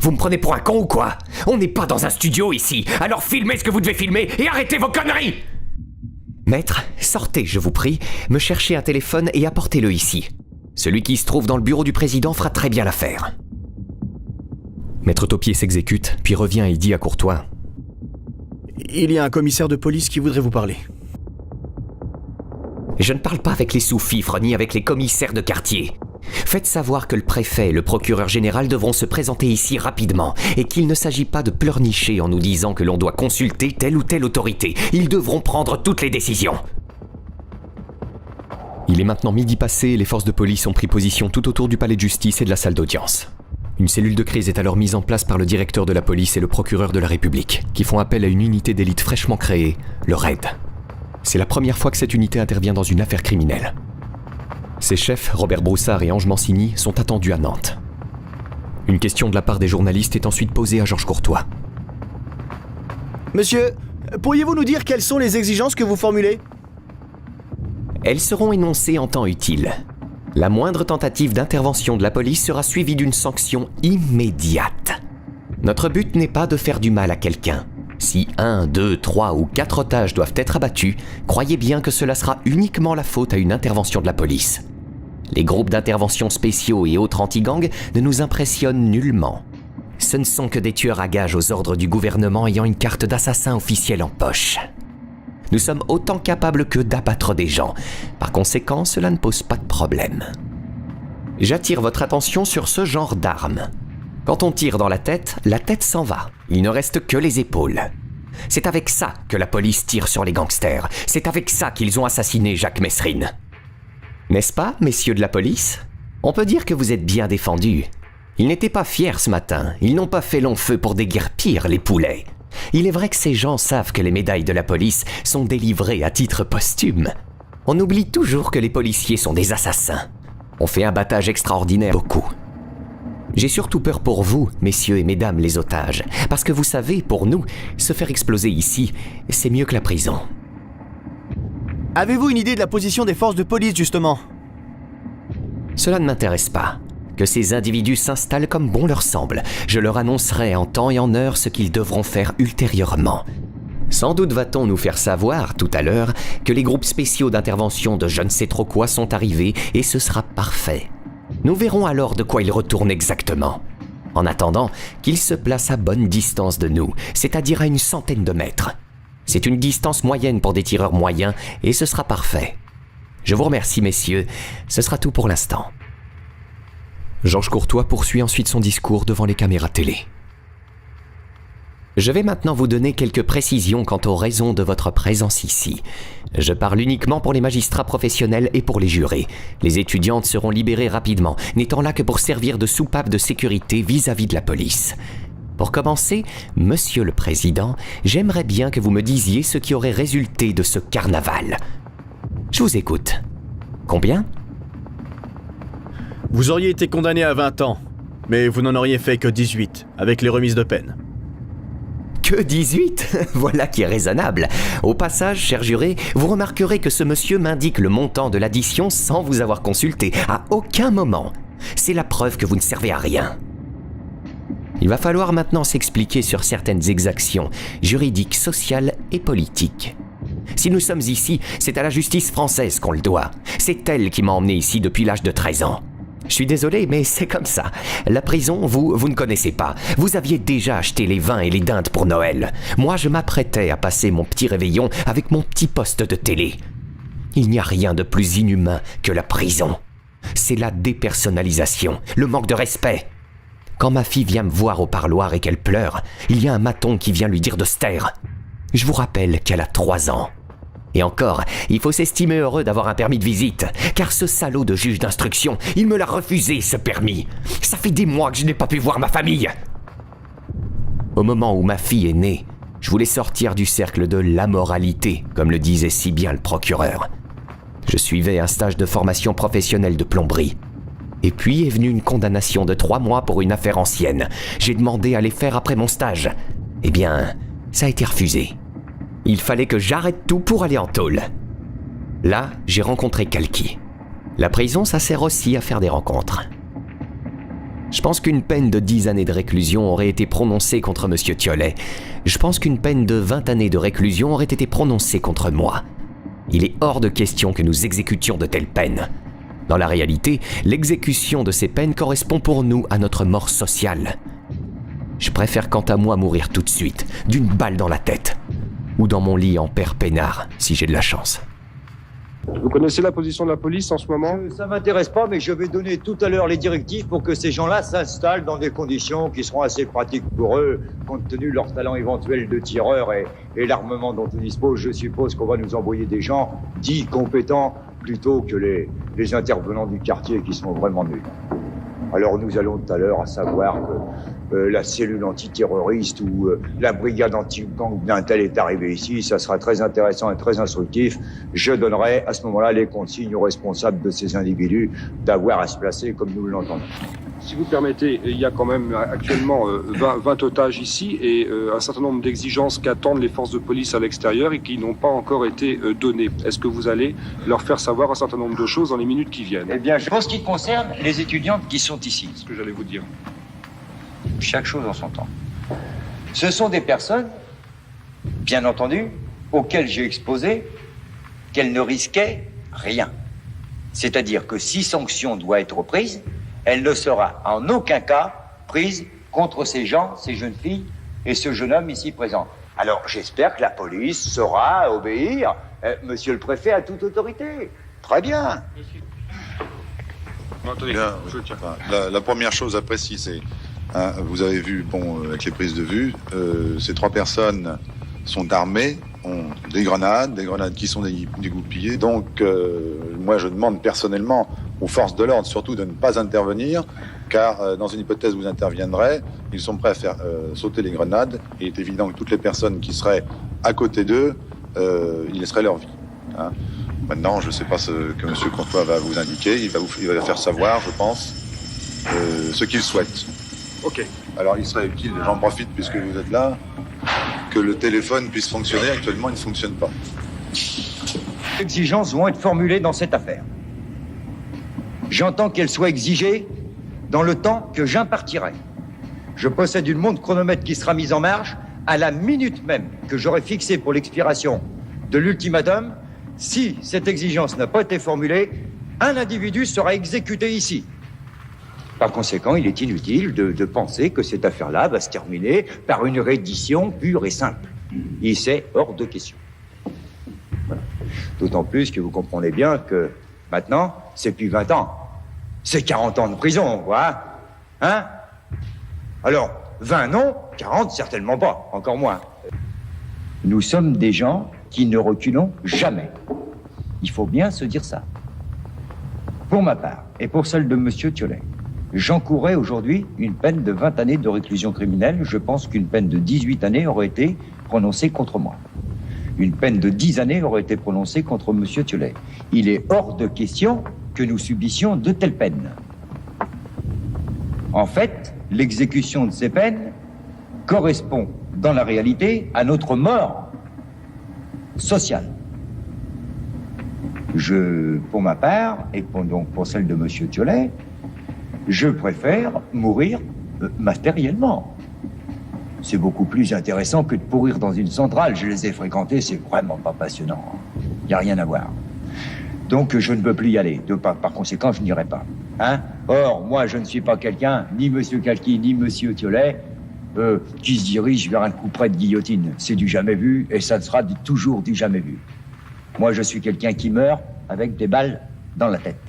Vous me prenez pour un con ou quoi ? On n'est pas dans un studio ici, alors filmez ce que vous devez filmer et arrêtez vos conneries ! Maître, sortez, je vous prie, me cherchez un téléphone et apportez-le ici. Celui qui se trouve dans le bureau du président fera très bien l'affaire. Maître Taupier s'exécute, puis revient et dit à Courtois. Il y a un commissaire de police qui voudrait vous parler. Je ne parle pas avec les sous-fifres ni avec les commissaires de quartier. Faites savoir que le préfet et le procureur général devront se présenter ici rapidement et qu'il ne s'agit pas de pleurnicher en nous disant que l'on doit consulter telle ou telle autorité. Ils devront prendre toutes les décisions. Il est maintenant midi passé et les forces de police ont pris position tout autour du palais de justice et de la salle d'audience. Une cellule de crise est alors mise en place par le directeur de la police et le procureur de la République, qui font appel à une unité d'élite fraîchement créée, le RAID. C'est la première fois que cette unité intervient dans une affaire criminelle. Ses chefs, Robert Broussard et Ange Mancini, sont attendus à Nantes. Une question de la part des journalistes est ensuite posée à Georges Courtois. Monsieur, pourriez-vous nous dire quelles sont les exigences que vous formulez ? Elles seront énoncées en temps utile. La moindre tentative d'intervention de la police sera suivie d'une sanction immédiate. Notre but n'est pas de faire du mal à quelqu'un. Si 1, 2, 3 ou 4 otages doivent être abattus, croyez bien que cela sera uniquement la faute à une intervention de la police. Les groupes d'intervention spéciaux et autres anti-gangs ne nous impressionnent nullement. Ce ne sont que des tueurs à gages aux ordres du gouvernement ayant une carte d'assassin officielle en poche. Nous sommes autant capables que d'abattre des gens. Par conséquent, cela ne pose pas de problème. J'attire votre attention sur ce genre d'arme. Quand on tire dans la tête s'en va. Il ne reste que les épaules. C'est avec ça que la police tire sur les gangsters. C'est avec ça qu'ils ont assassiné Jacques Messrine. N'est-ce pas, messieurs de la police ? On peut dire que vous êtes bien défendus. Ils n'étaient pas fiers ce matin. Ils n'ont pas fait long feu pour déguerpir les poulets. Il est vrai que ces gens savent que les médailles de la police sont délivrées à titre posthume. On oublie toujours que les policiers sont des assassins. On fait un battage extraordinaire beaucoup. J'ai surtout peur pour vous, messieurs et mesdames les otages, parce que vous savez, pour nous, se faire exploser ici, c'est mieux que la prison. Avez-vous une idée de la position des forces de police, justement? Cela ne m'intéresse pas. Que ces individus s'installent comme bon leur semble. Je leur annoncerai en temps et en heure ce qu'ils devront faire ultérieurement. Sans doute va-t-on nous faire savoir, tout à l'heure, que les groupes spéciaux d'intervention de je ne sais trop quoi sont arrivés, et ce sera parfait. Nous verrons alors de quoi ils retournent exactement. En attendant, qu'ils se placent à bonne distance de nous, c'est-à-dire à une centaine de mètres. C'est une distance moyenne pour des tireurs moyens, et ce sera parfait. Je vous remercie, messieurs. Ce sera tout pour l'instant. Georges Courtois poursuit ensuite son discours devant les caméras télé. Je vais maintenant vous donner quelques précisions quant aux raisons de votre présence ici. Je parle uniquement pour les magistrats professionnels et pour les jurés. Les étudiantes seront libérées rapidement, n'étant là que pour servir de soupape de sécurité vis-à-vis de la police. Pour commencer, Monsieur le Président, j'aimerais bien que vous me disiez ce qui aurait résulté de ce carnaval. Je vous écoute. Combien ? Vous auriez été condamné à 20 ans, mais vous n'en auriez fait que 18, avec les remises de peine. Que 18 ? Voilà qui est raisonnable. Au passage, cher juré, vous remarquerez que ce monsieur m'indique le montant de l'addition sans vous avoir consulté, à aucun moment. C'est la preuve que vous ne servez à rien. Il va falloir maintenant s'expliquer sur certaines exactions juridiques, sociales et politiques. Si nous sommes ici, c'est à la justice française qu'on le doit. C'est elle qui m'a emmené ici depuis l'âge de 13 ans. Je suis désolé, mais c'est comme ça. La prison, vous ne connaissez pas. Vous aviez déjà acheté les vins et les dindes pour Noël. Moi, je m'apprêtais à passer mon petit réveillon avec mon petit poste de télé. Il n'y a rien de plus inhumain que la prison. C'est la dépersonnalisation, le manque de respect. Quand ma fille vient me voir au parloir et qu'elle pleure, il y a un maton qui vient lui dire de se taire. Je vous rappelle qu'elle a 3 ans. Et encore, il faut s'estimer heureux d'avoir un permis de visite, car ce salaud de juge d'instruction, il me l'a refusé, ce permis. Ça fait des mois que je n'ai pas pu voir ma famille. Au moment où ma fille est née, je voulais sortir du cercle de l'amoralité, comme le disait si bien le procureur. Je suivais un stage de formation professionnelle de plomberie. Et puis est venue une condamnation de 3 mois pour une affaire ancienne. J'ai demandé à les faire après mon stage. Eh bien, ça a été refusé. Il fallait que j'arrête tout pour aller en tôle. Là, j'ai rencontré Kalki. La prison, ça sert aussi à faire des rencontres. Je pense qu'une peine de 10 années de réclusion aurait été prononcée contre Monsieur Thiollet. Je pense qu'une peine de 20 années de réclusion aurait été prononcée contre moi. Il est hors de question que nous exécutions de telles peines. Dans la réalité, l'exécution de ces peines correspond pour nous à notre mort sociale. Je préfère quant à moi mourir tout de suite, d'une balle dans la tête. Ou dans mon lit en père peinard, si j'ai de la chance. Vous connaissez la position de la police en ce moment ? Ça m'intéresse pas, mais je vais donner tout à l'heure les directives pour que ces gens-là s'installent dans des conditions qui seront assez pratiques pour eux, compte tenu de leur talent éventuel de tireur et l'armement dont ils disposent. Je suppose qu'on va nous envoyer des gens dits compétents plutôt que les intervenants du quartier qui sont vraiment nuls. Alors nous allons tout à l'heure à savoir que la cellule antiterroriste ou la brigade anti-gang d'un tel est arrivée ici. Ça sera très intéressant et très instructif. Je donnerai à ce moment-là les consignes aux responsables de ces individus d'avoir à se placer comme nous l'entendons. Si vous permettez, il y a quand même actuellement 20 otages ici et un certain nombre d'exigences qu'attendent les forces de police à l'extérieur et qui n'ont pas encore été données. Est-ce que vous allez leur faire savoir un certain nombre de choses dans les minutes qui viennent ? Eh bien, pour ce qui concerne les étudiantes qui sont ici, C'est ce que j'allais vous dire. chaque chose en son temps. Ce sont des personnes, bien entendu, auxquelles j'ai exposé qu'elles ne risquaient rien. C'est-à-dire que si sanction doit être prise, elle ne sera en aucun cas prise contre ces gens, ces jeunes filles et ce jeune homme ici présent. Alors j'espère que la police saura obéir, monsieur le préfet, à toute autorité. Très bien. Non, attendez, Bien, je tiens. la première chose à préciser, hein, vous avez vu, avec les prises de vue, ces 3 personnes sont armées, ont des grenades qui sont dégoupillées. Donc, moi, je demande personnellement aux forces de l'ordre, surtout, de ne pas intervenir, car dans une hypothèse où vous interviendrez, ils sont prêts à faire sauter les grenades. Il est évident que toutes les personnes qui seraient à côté d'eux, ils laisseraient leur vie. Hein. Maintenant, je ne sais pas ce que M. Courtois va vous indiquer. Il va faire savoir, je pense. ce qu'ils souhaitent. Ok. Alors il serait utile, j'en profite puisque vous êtes là, que le téléphone puisse fonctionner. Actuellement, il ne fonctionne pas. Les exigences vont être formulées dans cette affaire. J'entends qu'elles soient exigées dans le temps que j'impartirai. Je possède une montre chronomètre qui sera mise en marche à la minute même que j'aurai fixée pour l'expiration de l'ultimatum. Si cette exigence n'a pas été formulée, un individu sera exécuté ici. Par conséquent, il est inutile de penser que cette affaire-là va se terminer par une reddition pure et simple. Et c'est hors de question. Voilà. D'autant plus que vous comprenez bien que maintenant, c'est plus 20 ans. C'est 40 ans de prison, quoi. Hein? Alors, 20 non, 40 certainement pas, encore moins. Nous sommes des gens qui ne reculons jamais. Il faut bien se dire ça. Pour ma part, et pour celle de Monsieur Thiollet, j'encourais aujourd'hui une peine de 20 années de réclusion criminelle. Je pense qu'une peine de 18 années aurait été prononcée contre moi. Une peine de 10 années aurait été prononcée contre Monsieur Thiollet. Il est hors de question que nous subissions de telles peines. En fait, l'exécution de ces peines correspond, dans la réalité, à notre mort sociale. Pour ma part, et pour celle de Monsieur Thiollet, je préfère mourir matériellement. C'est beaucoup plus intéressant que de pourrir dans une centrale. Je les ai fréquentés, c'est vraiment pas passionnant. Il n'y a rien à voir. Donc je ne peux plus y aller. Par conséquent, je n'irai pas. Hein? Or, moi, je ne suis pas quelqu'un, ni Monsieur Calqui, ni Monsieur Thiollet, qui se dirige vers un couperet de guillotine. C'est du jamais vu, et ça sera toujours du jamais vu. Moi, je suis quelqu'un qui meurt avec des balles dans la tête.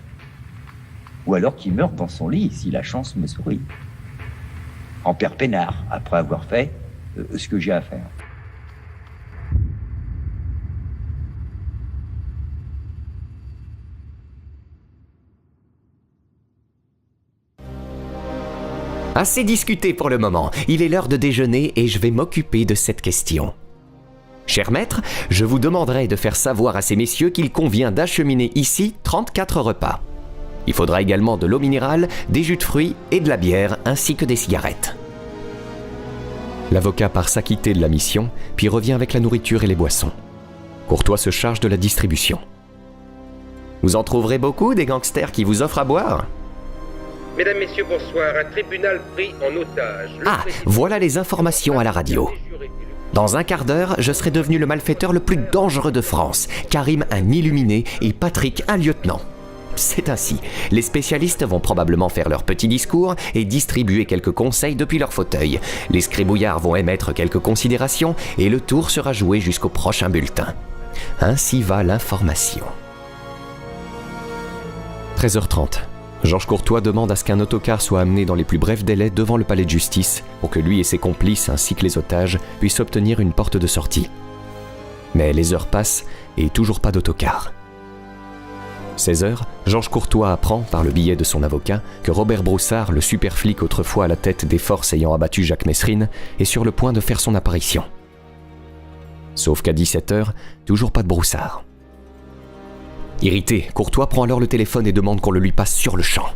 Ou alors qui meurt dans son lit, si la chance me sourit. En père peinard, après avoir fait ce que j'ai à faire. Assez discuté pour le moment, il est l'heure de déjeuner et je vais m'occuper de cette question. Cher maître, je vous demanderai de faire savoir à ces messieurs qu'il convient d'acheminer ici 34 repas. Il faudra également de l'eau minérale, des jus de fruits et de la bière, ainsi que des cigarettes. L'avocat part s'acquitter de la mission, puis revient avec la nourriture et les boissons. Courtois se charge de la distribution. Vous en trouverez beaucoup des gangsters qui vous offrent à boire ? Mesdames, Messieurs, bonsoir. Un tribunal pris en otage. Ah, voilà les informations à la radio. Dans un quart d'heure, je serai devenu le malfaiteur le plus dangereux de France. Karim un illuminé et Patrick un lieutenant. C'est ainsi. Les spécialistes vont probablement faire leur petit discours et distribuer quelques conseils depuis leur fauteuil. Les scribouillards vont émettre quelques considérations et le tour sera joué jusqu'au prochain bulletin. Ainsi va l'information. 13h30. Georges Courtois demande à ce qu'un autocar soit amené dans les plus brefs délais devant le palais de justice pour que lui et ses complices ainsi que les otages puissent obtenir une porte de sortie. Mais les heures passent et toujours pas d'autocar. 16h, Georges Courtois apprend, par le biais de son avocat, que Robert Broussard, le super flic autrefois à la tête des forces ayant abattu Jacques Messrine, est sur le point de faire son apparition. Sauf qu'à 17h, toujours pas de Broussard. Irrité, Courtois prend alors le téléphone et demande qu'on le lui passe sur le champ.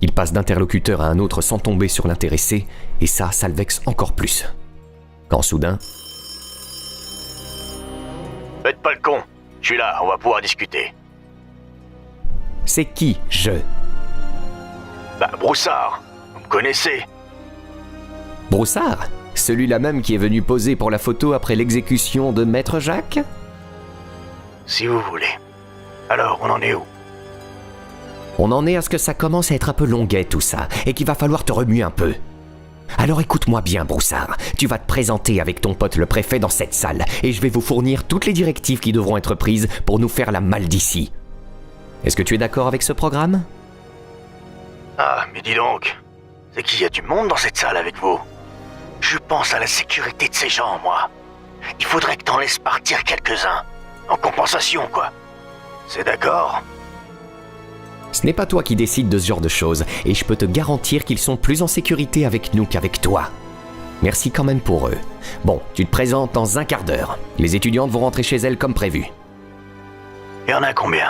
Il passe d'interlocuteur à un autre sans tomber sur l'intéressé, et ça le vexe encore plus. Quand soudain... Faites pas le con, je suis là, on va pouvoir discuter. C'est qui, je ? Bah, Broussard, vous me connaissez. Broussard ? Celui-là même qui est venu poser pour la photo après l'exécution de Maître Jacques ? Si vous voulez. Alors, on en est où ? On en est à ce que ça commence à être un peu longuet tout ça, et qu'il va falloir te remuer un peu. Alors écoute-moi bien, Broussard, tu vas te présenter avec ton pote le préfet dans cette salle, et je vais vous fournir toutes les directives qui devront être prises pour nous faire la malle d'ici. Est-ce que tu es d'accord avec ce programme ? Ah, mais dis donc, c'est qu'il y a du monde dans cette salle avec vous. Je pense à la sécurité de ces gens, moi. Il faudrait que t'en laisses partir quelques-uns, en compensation, quoi. C'est d'accord ? Ce n'est pas toi qui décides de ce genre de choses, et je peux te garantir qu'ils sont plus en sécurité avec nous qu'avec toi. Merci quand même pour eux. Bon, tu te présentes dans un quart d'heure. Les étudiantes vont rentrer chez elles comme prévu. Il y en a combien ?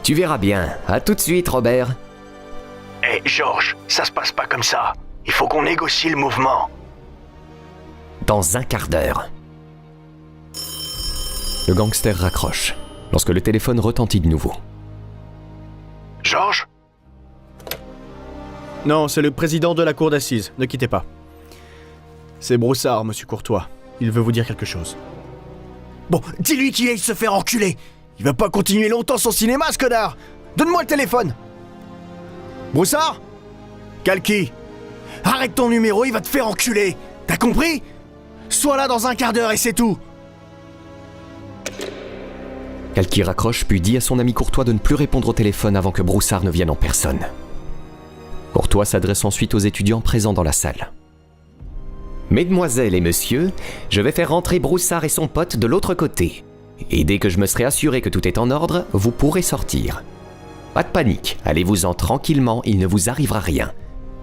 Tu verras bien. À tout de suite, Robert. Hé, Georges, ça se passe pas comme ça. Il faut qu'on négocie le mouvement. Dans un quart d'heure. Le gangster raccroche, lorsque le téléphone retentit de nouveau. Georges? Non, c'est le président de la cour d'assises, ne quittez pas. C'est Broussard, monsieur Courtois. Il veut vous dire quelque chose. Bon, dis-lui qu'il aille se faire enculer. Il va pas continuer longtemps son cinéma, ce connard. Donne-moi le téléphone. Broussard? Kalki, arrête ton numéro, il va te faire enculer. T'as compris? Sois là dans un quart d'heure et c'est tout. Kalki raccroche puis dit à son ami Courtois de ne plus répondre au téléphone avant que Broussard ne vienne en personne. Courtois s'adresse ensuite aux étudiants présents dans la salle. Mesdemoiselles et messieurs, je vais faire rentrer Broussard et son pote de l'autre côté. Et dès que je me serai assuré que tout est en ordre, vous pourrez sortir. Pas de panique, allez-vous-en tranquillement, il ne vous arrivera rien.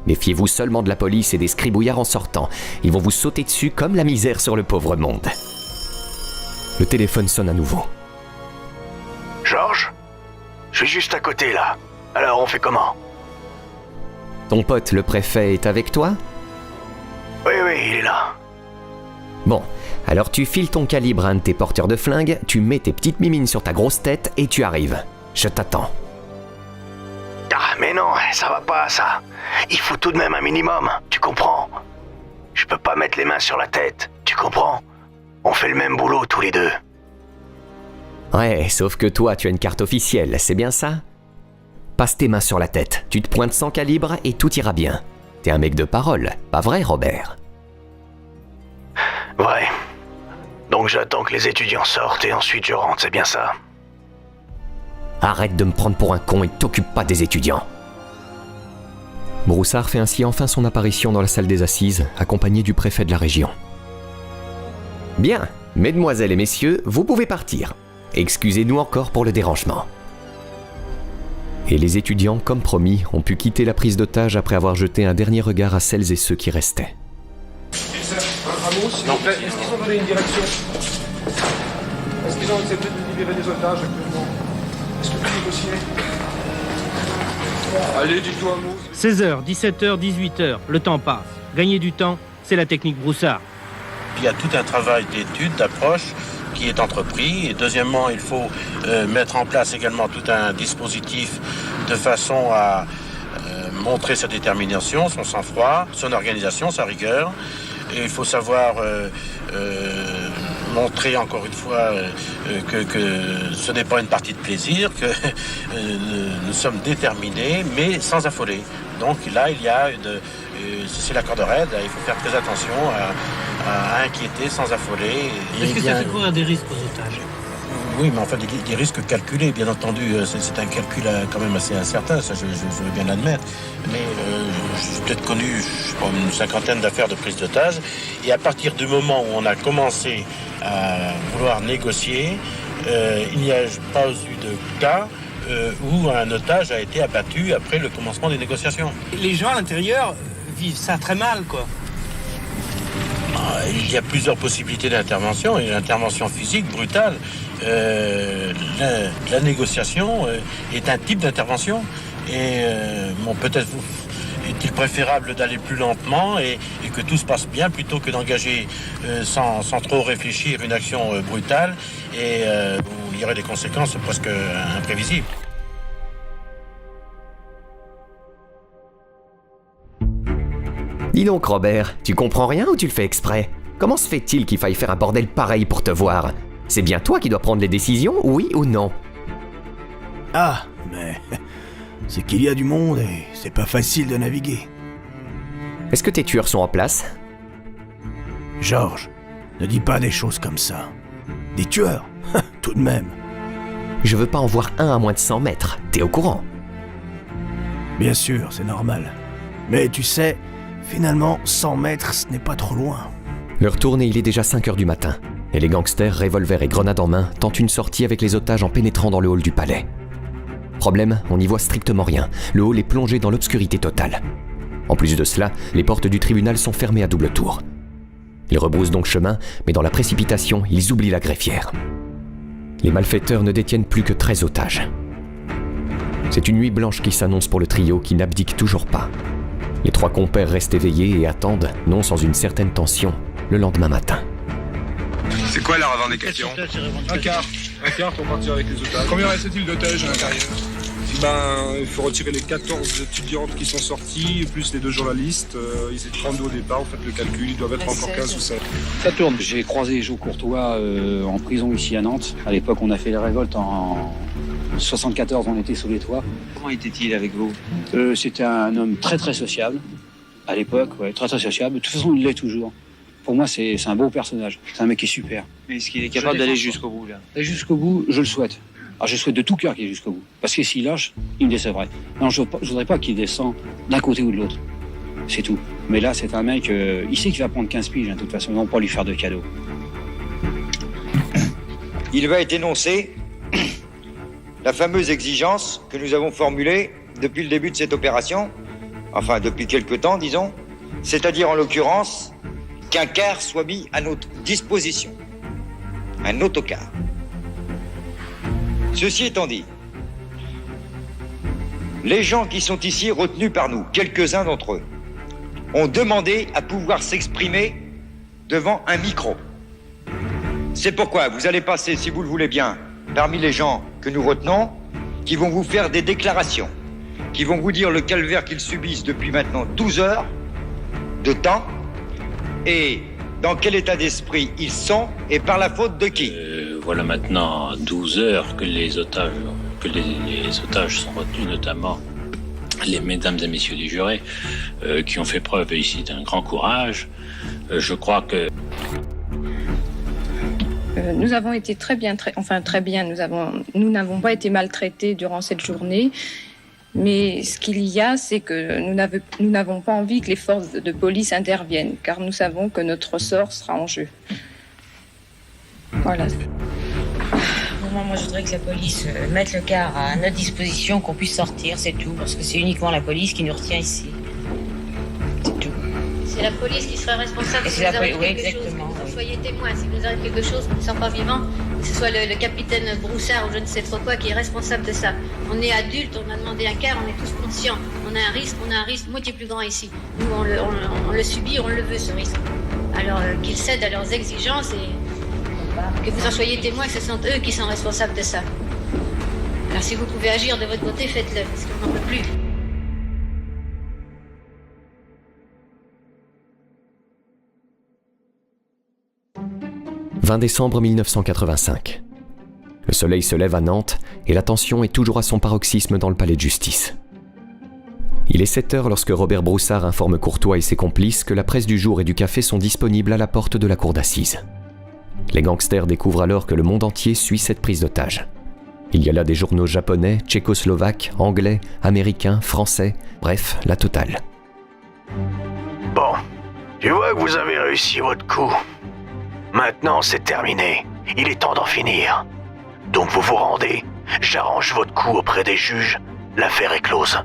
Méfiez-vous seulement de la police et des scribouillards en sortant. Ils vont vous sauter dessus comme la misère sur le pauvre monde. Le téléphone sonne à nouveau. Georges? Je suis juste à côté, là. Alors, on fait comment? Ton pote, le préfet, est avec toi? Oui, il est là. Bon, alors tu files ton calibre à un de tes porteurs de flingue, tu mets tes petites mimines sur ta grosse tête et tu arrives. Je t'attends. Ah, mais non, ça va pas, ça. Il faut tout de même un minimum, tu comprends? Je peux pas mettre les mains sur la tête, tu comprends? On fait le même boulot tous les deux. Ouais, sauf que toi, tu as une carte officielle, c'est bien ça? Passe tes mains sur la tête, tu te pointes sans calibre et tout ira bien. T'es un mec de parole, pas vrai, Robert? Ouais. Donc j'attends que les étudiants sortent et ensuite je rentre, c'est bien ça? Arrête de me prendre pour un con et t'occupe pas des étudiants. Broussard fait ainsi enfin son apparition dans la salle des assises, accompagné du préfet de la région. Bien, mesdemoiselles et messieurs, vous pouvez partir. Excusez-nous encore pour le dérangement. Et les étudiants, comme promis, ont pu quitter la prise d'otage après avoir jeté un dernier regard à celles et ceux qui restaient. S'il vous plaît, est-ce qu'ils ont donné une direction? Est-ce qu'ils ont accepté de libérer des otages actuellement? Est-ce que vous négociez? Allez, dites-nous un mot. 16h, 17h, 18h, le temps passe. Gagner du temps, c'est la technique Broussard. Il y a tout un travail d'étude, d'approche qui est entrepris. Et deuxièmement, il faut mettre en place également tout un dispositif de façon à montrer sa détermination, son sang-froid, son organisation, sa rigueur. Et il faut savoir montrer encore une fois que ce n'est pas une partie de plaisir, que nous sommes déterminés, mais sans affoler. Donc là, il y a c'est la corde raide, il faut faire très attention à inquiéter sans affoler. Est-ce que ça fait courir des risques aux otages? Oui, mais enfin des risques calculés, bien entendu. C'est un calcul quand même assez incertain, ça je veux bien l'admettre. Mais j'ai peut-être connu une cinquantaine d'affaires de prise d'otages. Et à partir du moment où on a commencé à vouloir négocier, il n'y a pas eu de cas où un otage a été abattu après le commencement des négociations. Les gens à l'intérieur vivent ça très mal, quoi. Il y a plusieurs possibilités d'intervention, et l'intervention physique, brutale. La négociation est un type d'intervention. Et bon, peut-être est-il préférable d'aller plus lentement et que tout se passe bien plutôt que d'engager sans trop réfléchir une action brutale et où il y aurait des conséquences presque imprévisibles. Dis donc, Robert, tu comprends rien ou tu le fais exprès? Comment se fait-il qu'il faille faire un bordel pareil pour te voir? C'est bien toi qui dois prendre les décisions, oui ou non? Ah, mais c'est qu'il y a du monde et c'est pas facile de naviguer. Est-ce que tes tueurs sont en place? Georges, ne dis pas des choses comme ça. Des tueurs, tout de même. Je veux pas en voir un à moins de 100 mètres, t'es au courant? Bien sûr, c'est normal. Mais tu sais, finalement, 100 mètres, ce n'est pas trop loin. L'heure tourne et il est déjà 5h du matin. Et les gangsters, revolvers et grenades en main, tentent une sortie avec les otages en pénétrant dans le hall du palais. Problème, on n'y voit strictement rien. Le hall est plongé dans l'obscurité totale. En plus de cela, les portes du tribunal sont fermées à double tour. Ils rebroussent donc chemin, mais dans la précipitation, ils oublient la greffière. Les malfaiteurs ne détiennent plus que 13 otages. C'est une nuit blanche qui s'annonce pour le trio qui n'abdique toujours pas. Les 3 compères restent éveillés et attendent, non sans une certaine tension, le lendemain matin. C'est quoi la revendication? Un quart pour partir avec les otages. Combien reste-t-il d'otages à l'intérieur? Il faut retirer les 14 étudiantes qui sont sorties, plus les 2 journalistes. Ils étaient 32 au départ, vous faites le calcul, ils doivent être encore 15 ou 16. Ça tourne. J'ai croisé Jo Courtois en prison ici à Nantes. À l'époque, on a fait la révolte en 74, on était sous les toits. Comment était-il avec vous? C'était un homme très très sociable. À l'époque, ouais, très très sociable. De toute façon, il l'est toujours. Pour moi, c'est un beau personnage. C'est un mec qui est super. Mais est-ce qu'il est capable d'aller jusqu'au bout, là? Et jusqu'au bout, je le souhaite. Alors, je souhaite de tout cœur qu'il aille jusqu'au bout. Parce que s'il lâche, il me décevrait. Non, je voudrais pas qu'il descende d'un côté ou de l'autre. C'est tout. Mais là, c'est un mec, il sait qu'il va prendre 15 piges, de toute façon. Non, pas lui faire de cadeaux. Il va être énoncé la fameuse exigence que nous avons formulée depuis le début de cette opération, enfin depuis quelque temps, disons, c'est-à-dire en l'occurrence qu'un car soit mis à notre disposition. Un autocar. Ceci étant dit, les gens qui sont ici retenus par nous, quelques-uns d'entre eux, ont demandé à pouvoir s'exprimer devant un micro. C'est pourquoi vous allez passer, si vous le voulez bien, parmi les gens que nous retenons, qui vont vous faire des déclarations, qui vont vous dire le calvaire qu'ils subissent depuis maintenant 12 heures de temps, et dans quel état d'esprit ils sont, et par la faute de qui. Voilà maintenant 12 heures que les otages sont retenus, notamment les mesdames et messieurs des jurés, qui ont fait preuve ici d'un grand courage. Je crois que... Nous avons été très bien, nous n'avons pas été maltraités durant cette journée, mais ce qu'il y a, c'est que nous n'avons pas envie que les forces de police interviennent, car nous savons que notre sort sera en jeu. Voilà. Moi, je voudrais que la police mette le car à notre disposition, qu'on puisse sortir, c'est tout, parce que c'est uniquement la police qui nous retient ici. C'est tout. C'est la police qui sera responsable si vous arrive quelque chose, que vous soyez témoin. Si vous arrive quelque chose, que nous ne sommes pas vivants, que ce soit le capitaine Broussard ou je ne sais trop quoi qui est responsable de ça. On est adultes, on a demandé un car, on est tous conscients. On a un risque moitié plus grand ici. Nous, on le subit, on le veut ce risque. Alors qu'ils cèdent à leurs exigences et que vous en soyez témoin, que ce sont eux qui sont responsables de ça. Alors si vous pouvez agir de votre côté, faites-le, parce qu'on n'en peut plus. « 20 décembre 1985. Le soleil se lève à Nantes et la tension est toujours à son paroxysme dans le palais de justice. Il est 7 heures lorsque Robert Broussard informe Courtois et ses complices que la presse du jour et du café sont disponibles à la porte de la cour d'assises. Les gangsters découvrent alors que le monde entier suit cette prise d'otage. Il y a là des journaux japonais, tchécoslovaques, anglais, américains, français, bref, la totale. Bon, tu vois que vous avez réussi votre coup. Maintenant, c'est terminé. Il est temps d'en finir. Donc vous vous rendez, j'arrange votre coup auprès des juges, l'affaire est close.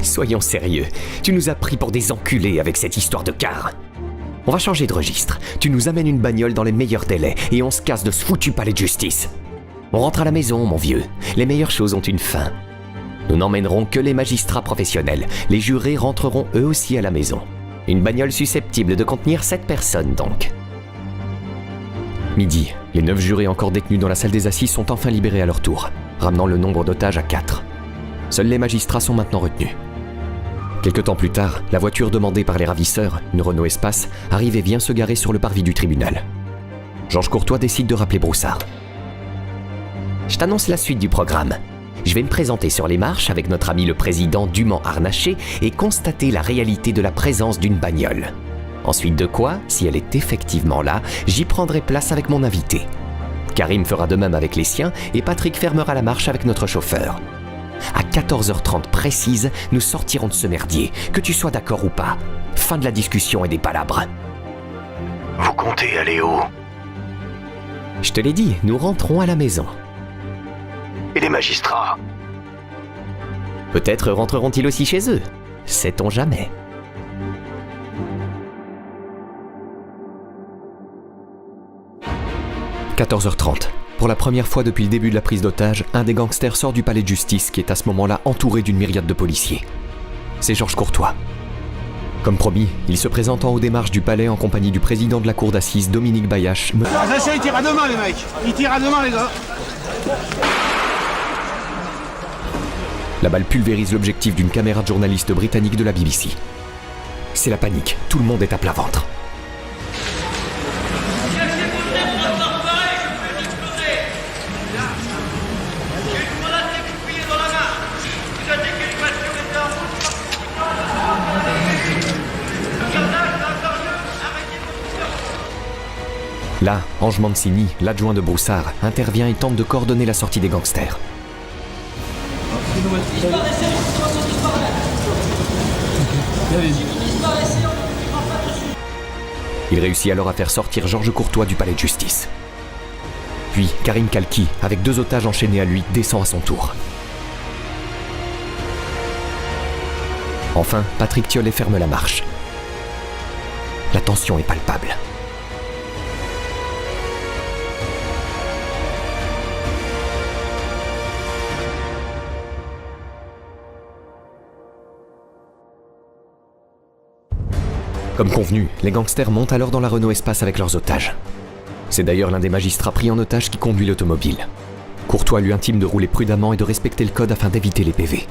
Soyons sérieux, tu nous as pris pour des enculés avec cette histoire de car. On va changer de registre. Tu nous amènes une bagnole dans les meilleurs délais et on se casse de ce foutu palais de justice. On rentre à la maison, mon vieux. Les meilleures choses ont une fin. Nous n'emmènerons que les magistrats professionnels. Les jurés rentreront eux aussi à la maison. Une bagnole susceptible de contenir 7 personnes donc. Midi, les 9 jurés encore détenus dans la salle des assises sont enfin libérés à leur tour, ramenant le nombre d'otages à 4. Seuls les magistrats sont maintenant retenus. Quelque temps plus tard, la voiture demandée par les ravisseurs, une Renault Espace, arrive et vient se garer sur le parvis du tribunal. Georges Courtois décide de rappeler Broussard. Je t'annonce la suite du programme. Je vais me présenter sur les marches avec notre ami le président dûment harnaché et constater la réalité de la présence d'une bagnole. Ensuite de quoi, si elle est effectivement là, j'y prendrai place avec mon invité. Karim fera de même avec les siens et Patrick fermera la marche avec notre chauffeur. À 14h30 précise, nous sortirons de ce merdier, que tu sois d'accord ou pas. Fin de la discussion et des palabres. Vous comptez aller où? Je te l'ai dit, nous rentrons à la maison. Et les magistrats? Peut-être rentreront-ils aussi chez eux. Sait-on jamais. « 14h30. Pour la première fois depuis le début de la prise d'otage, un des gangsters sort du palais de justice qui est à ce moment-là entouré d'une myriade de policiers. C'est Georges Courtois. Comme promis, il se présente en haut des marches du palais en compagnie du président de la cour d'assises, Dominique Bayache. Ça, il tire à deux mains, les mecs. Il tire à deux mains, les gars. La balle pulvérise l'objectif d'une caméra de journaliste britannique de la BBC. C'est la panique, tout le monde est à plat ventre. Là, Ange Mancini, l'adjoint de Broussard, intervient et tente de coordonner la sortie des gangsters. Il réussit alors à faire sortir Georges Courtois du palais de justice. Puis, Karim Kalki, avec 2 otages enchaînés à lui, descend à son tour. Enfin, Patrick Thiollet ferme la marche. La tension est palpable. Comme convenu, les gangsters montent alors dans la Renault Espace avec leurs otages. C'est d'ailleurs l'un des magistrats pris en otage qui conduit l'automobile. Courtois lui intime de rouler prudemment et de respecter le code afin d'éviter les PV.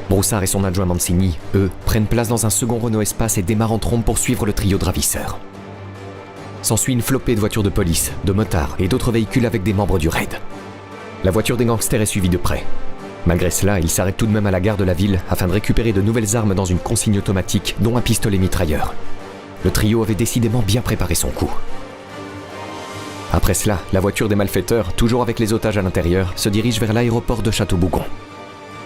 Broussard et son adjoint Mancini, eux, prennent place dans un second Renault Espace et démarrent en trombe pour suivre le trio de ravisseurs. S'ensuit une flopée de voitures de police, de motards et d'autres véhicules avec des membres du raid. La voiture des gangsters est suivie de près. Malgré cela, ils s'arrêtent tout de même à la gare de la ville afin de récupérer de nouvelles armes dans une consigne automatique, dont un pistolet mitrailleur. Le trio avait décidément bien préparé son coup. Après cela, la voiture des malfaiteurs, toujours avec les otages à l'intérieur, se dirige vers l'aéroport de Château-Bougon.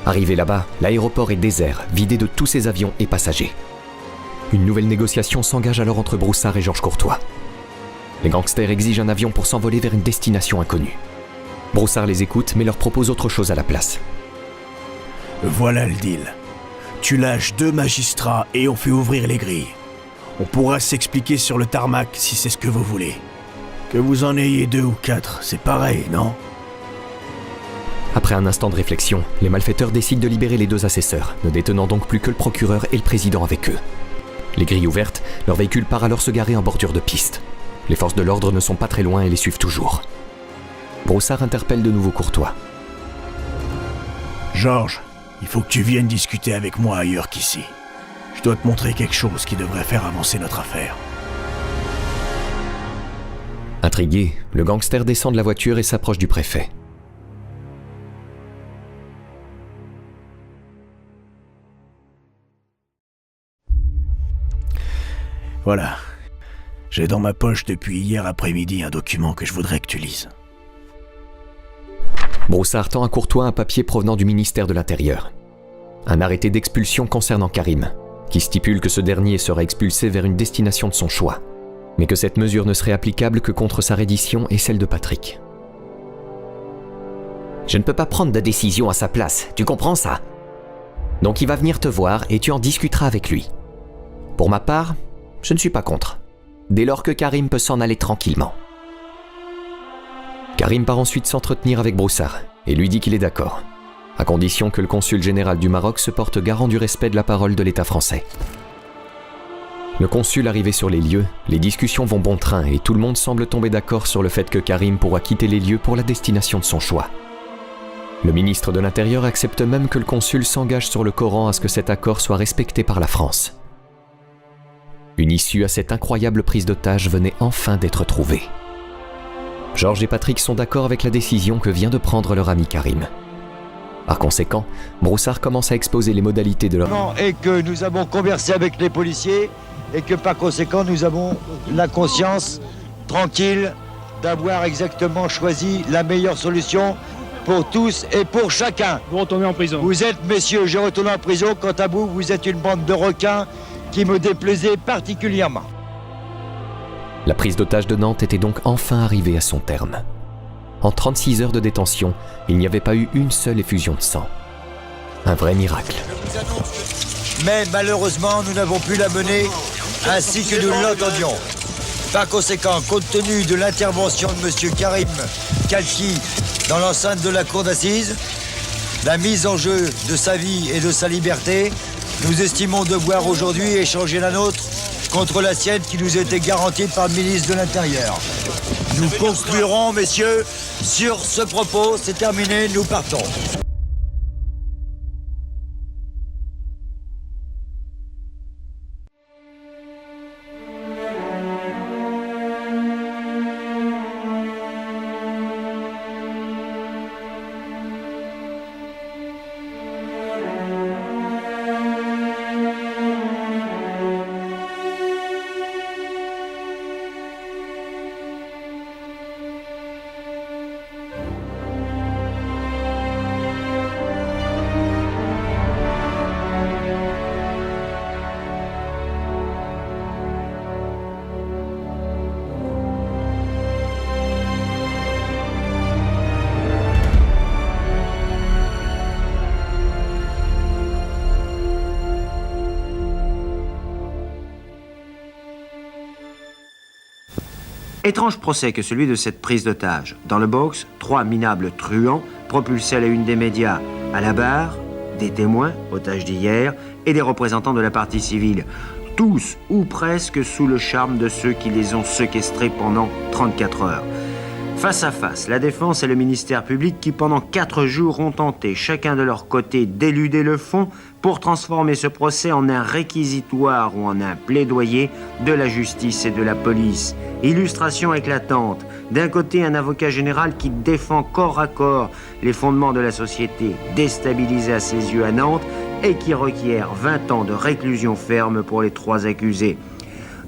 Arrivé là-bas, l'aéroport est désert, vidé de tous ses avions et passagers. Une nouvelle négociation s'engage alors entre Broussard et Georges Courtois. Les gangsters exigent un avion pour s'envoler vers une destination inconnue. Broussard les écoute mais leur propose autre chose à la place. Voilà le deal. Tu lâches 2 magistrats et on fait ouvrir les grilles. On pourra s'expliquer sur le tarmac si c'est ce que vous voulez. Que vous en ayez 2 ou 4, c'est pareil, non ? Après un instant de réflexion, les malfaiteurs décident de libérer les 2 assesseurs, ne détenant donc plus que le procureur et le président avec eux. Les grilles ouvertes, leur véhicule part alors se garer en bordure de piste. Les forces de l'ordre ne sont pas très loin et les suivent toujours. Broussard interpelle de nouveau Courtois. Georges, il faut que tu viennes discuter avec moi ailleurs qu'ici. Je dois te montrer quelque chose qui devrait faire avancer notre affaire. Intrigué, le gangster descend de la voiture et s'approche du préfet. Voilà. J'ai dans ma poche depuis hier après-midi un document que je voudrais que tu lises. Broussard tend à Courtois un papier provenant du ministère de l'Intérieur. Un arrêté d'expulsion concernant Karim, qui stipule que ce dernier sera expulsé vers une destination de son choix, mais que cette mesure ne serait applicable que contre sa reddition et celle de Patrick. Je ne peux pas prendre de décision à sa place, tu comprends ça ? Donc il va venir te voir et tu en discuteras avec lui. Pour ma part, je ne suis pas contre, dès lors que Karim peut s'en aller tranquillement. Karim part ensuite s'entretenir avec Broussard et lui dit qu'il est d'accord, à condition que le consul général du Maroc se porte garant du respect de la parole de l'État français. Le consul arrivé sur les lieux, les discussions vont bon train et tout le monde semble tomber d'accord sur le fait que Karim pourra quitter les lieux pour la destination de son choix. Le ministre de l'Intérieur accepte même que le consul s'engage sur le Coran à ce que cet accord soit respecté par la France. Une issue à cette incroyable prise d'otage venait enfin d'être trouvée. Georges et Patrick sont d'accord avec la décision que vient de prendre leur ami Karim. Par conséquent, Broussard commence à exposer les modalités de leur... Et que nous avons conversé avec les policiers et que par conséquent nous avons la conscience tranquille d'avoir exactement choisi la meilleure solution pour tous et pour chacun. Vous retournez en prison. Vous êtes, messieurs, je retourne en prison. Quant à vous, vous êtes une bande de requins qui me déplaisait particulièrement. La prise d'otage de Nantes était donc enfin arrivée à son terme. En 36 heures de détention, il n'y avait pas eu une seule effusion de sang. Un vrai miracle. Mais malheureusement, nous n'avons pu la mener ainsi que nous l'entendions. Par conséquent, compte tenu de l'intervention de M. Karim Kalki dans l'enceinte de la cour d'assises, la mise en jeu de sa vie et de sa liberté, nous estimons devoir aujourd'hui échanger la nôtre contre la sienne qui nous était garantie par le ministre de l'Intérieur. Nous conclurons, messieurs, sur ce propos. C'est terminé, nous partons. Étrange procès que celui de cette prise d'otage. Dans le box, 3 minables truands propulsés à la une des médias. À la barre, des témoins, otages d'hier, et des représentants de la partie civile. Tous, ou presque, sous le charme de ceux qui les ont séquestrés pendant 34 heures. Face à face, la défense et le ministère public qui, pendant 4 jours, ont tenté, chacun de leur côté, d'éluder le fond pour transformer ce procès en un réquisitoire ou en un plaidoyer de la justice et de la police. Illustration éclatante. D'un côté, un avocat général qui défend corps à corps les fondements de la société, déstabilisée à ses yeux à Nantes, et qui requiert 20 ans de réclusion ferme pour les 3 accusés.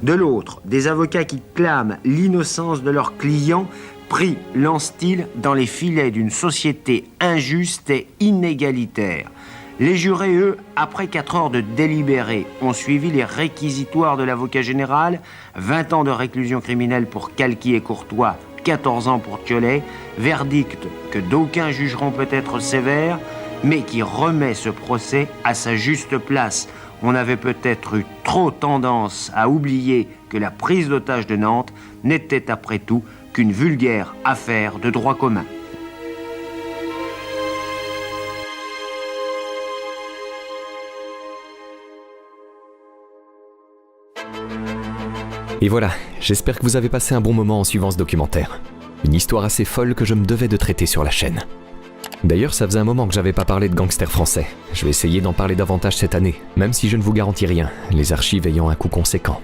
De l'autre, des avocats qui clament l'innocence de leurs clients, pris, lance-t-il, dans les filets d'une société injuste et inégalitaire. Les jurés, eux, après 4 heures de délibéré, ont suivi les réquisitoires de l'avocat général, 20 ans de réclusion criminelle pour Kalki et Courtois, 14 ans pour Thiollet, verdict que d'aucuns jugeront peut-être sévère, mais qui remet ce procès à sa juste place. On avait peut-être eu trop tendance à oublier que la prise d'otage de Nantes n'était après tout qu'une vulgaire affaire de droit commun. Et voilà, j'espère que vous avez passé un bon moment en suivant ce documentaire. Une histoire assez folle que je me devais de traiter sur la chaîne. D'ailleurs, ça faisait un moment que j'avais pas parlé de gangsters français. Je vais essayer d'en parler davantage cette année, même si je ne vous garantis rien, les archives ayant un coût conséquent.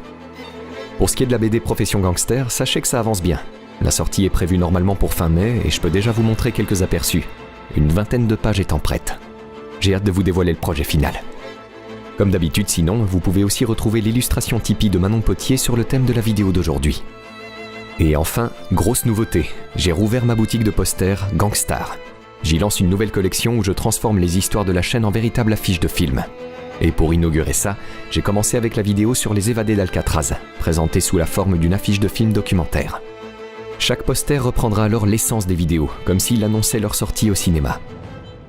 Pour ce qui est de la BD Profession Gangster, sachez que ça avance bien. La sortie est prévue normalement pour fin mai et je peux déjà vous montrer quelques aperçus. Une 20aine de pages étant prêtes. J'ai hâte de vous dévoiler le projet final. Comme d'habitude sinon, vous pouvez aussi retrouver l'illustration Tipeee de Manon Potier sur le thème de la vidéo d'aujourd'hui. Et enfin, grosse nouveauté, j'ai rouvert ma boutique de posters Gangstar. J'y lance une nouvelle collection où je transforme les histoires de la chaîne en véritables affiches de films. Et pour inaugurer ça, j'ai commencé avec la vidéo sur les évadés d'Alcatraz, présentée sous la forme d'une affiche de film documentaire. Chaque poster reprendra alors l'essence des vidéos, comme s'il annonçait leur sortie au cinéma.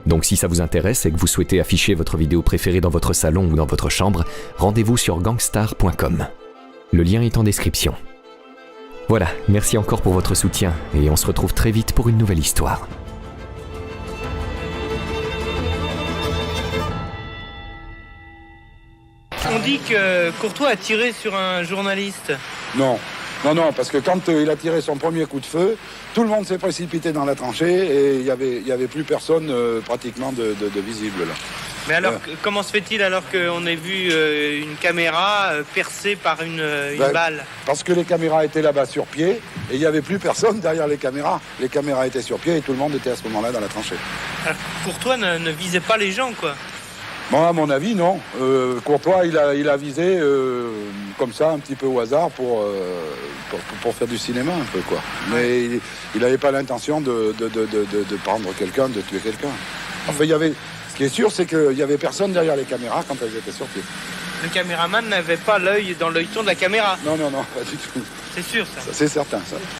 Donc si ça vous intéresse et que vous souhaitez afficher votre vidéo préférée dans votre salon ou dans votre chambre, rendez-vous sur gangstar.com. Le lien est en description. Voilà, merci encore pour votre soutien et on se retrouve très vite pour une nouvelle histoire. On dit que Courtois a tiré sur un journaliste. Non. Non, parce que quand il a tiré son premier coup de feu, tout le monde s'est précipité dans la tranchée et il y avait plus personne pratiquement de visible là. Mais alors, comment se fait-il alors qu'on ait vu une caméra percée par une balle? Parce que les caméras étaient là-bas sur pied et il n'y avait plus personne derrière les caméras. Les caméras étaient sur pied et tout le monde était à ce moment-là dans la tranchée. Alors, Courtois ne visait pas les gens, quoi. Bon, à mon avis, non. Courtois, il a visé comme ça, un petit peu au hasard, pour faire du cinéma, un peu, quoi. Mais il n'avait pas l'intention de prendre quelqu'un, de tuer quelqu'un. Enfin, ce qui est sûr, c'est qu'il n'y avait personne derrière les caméras quand elles étaient sur pied. Le caméraman n'avait pas l'œil dans l'œilleton de la caméra? Non, pas du tout. C'est sûr, ça? C'est certain, ça.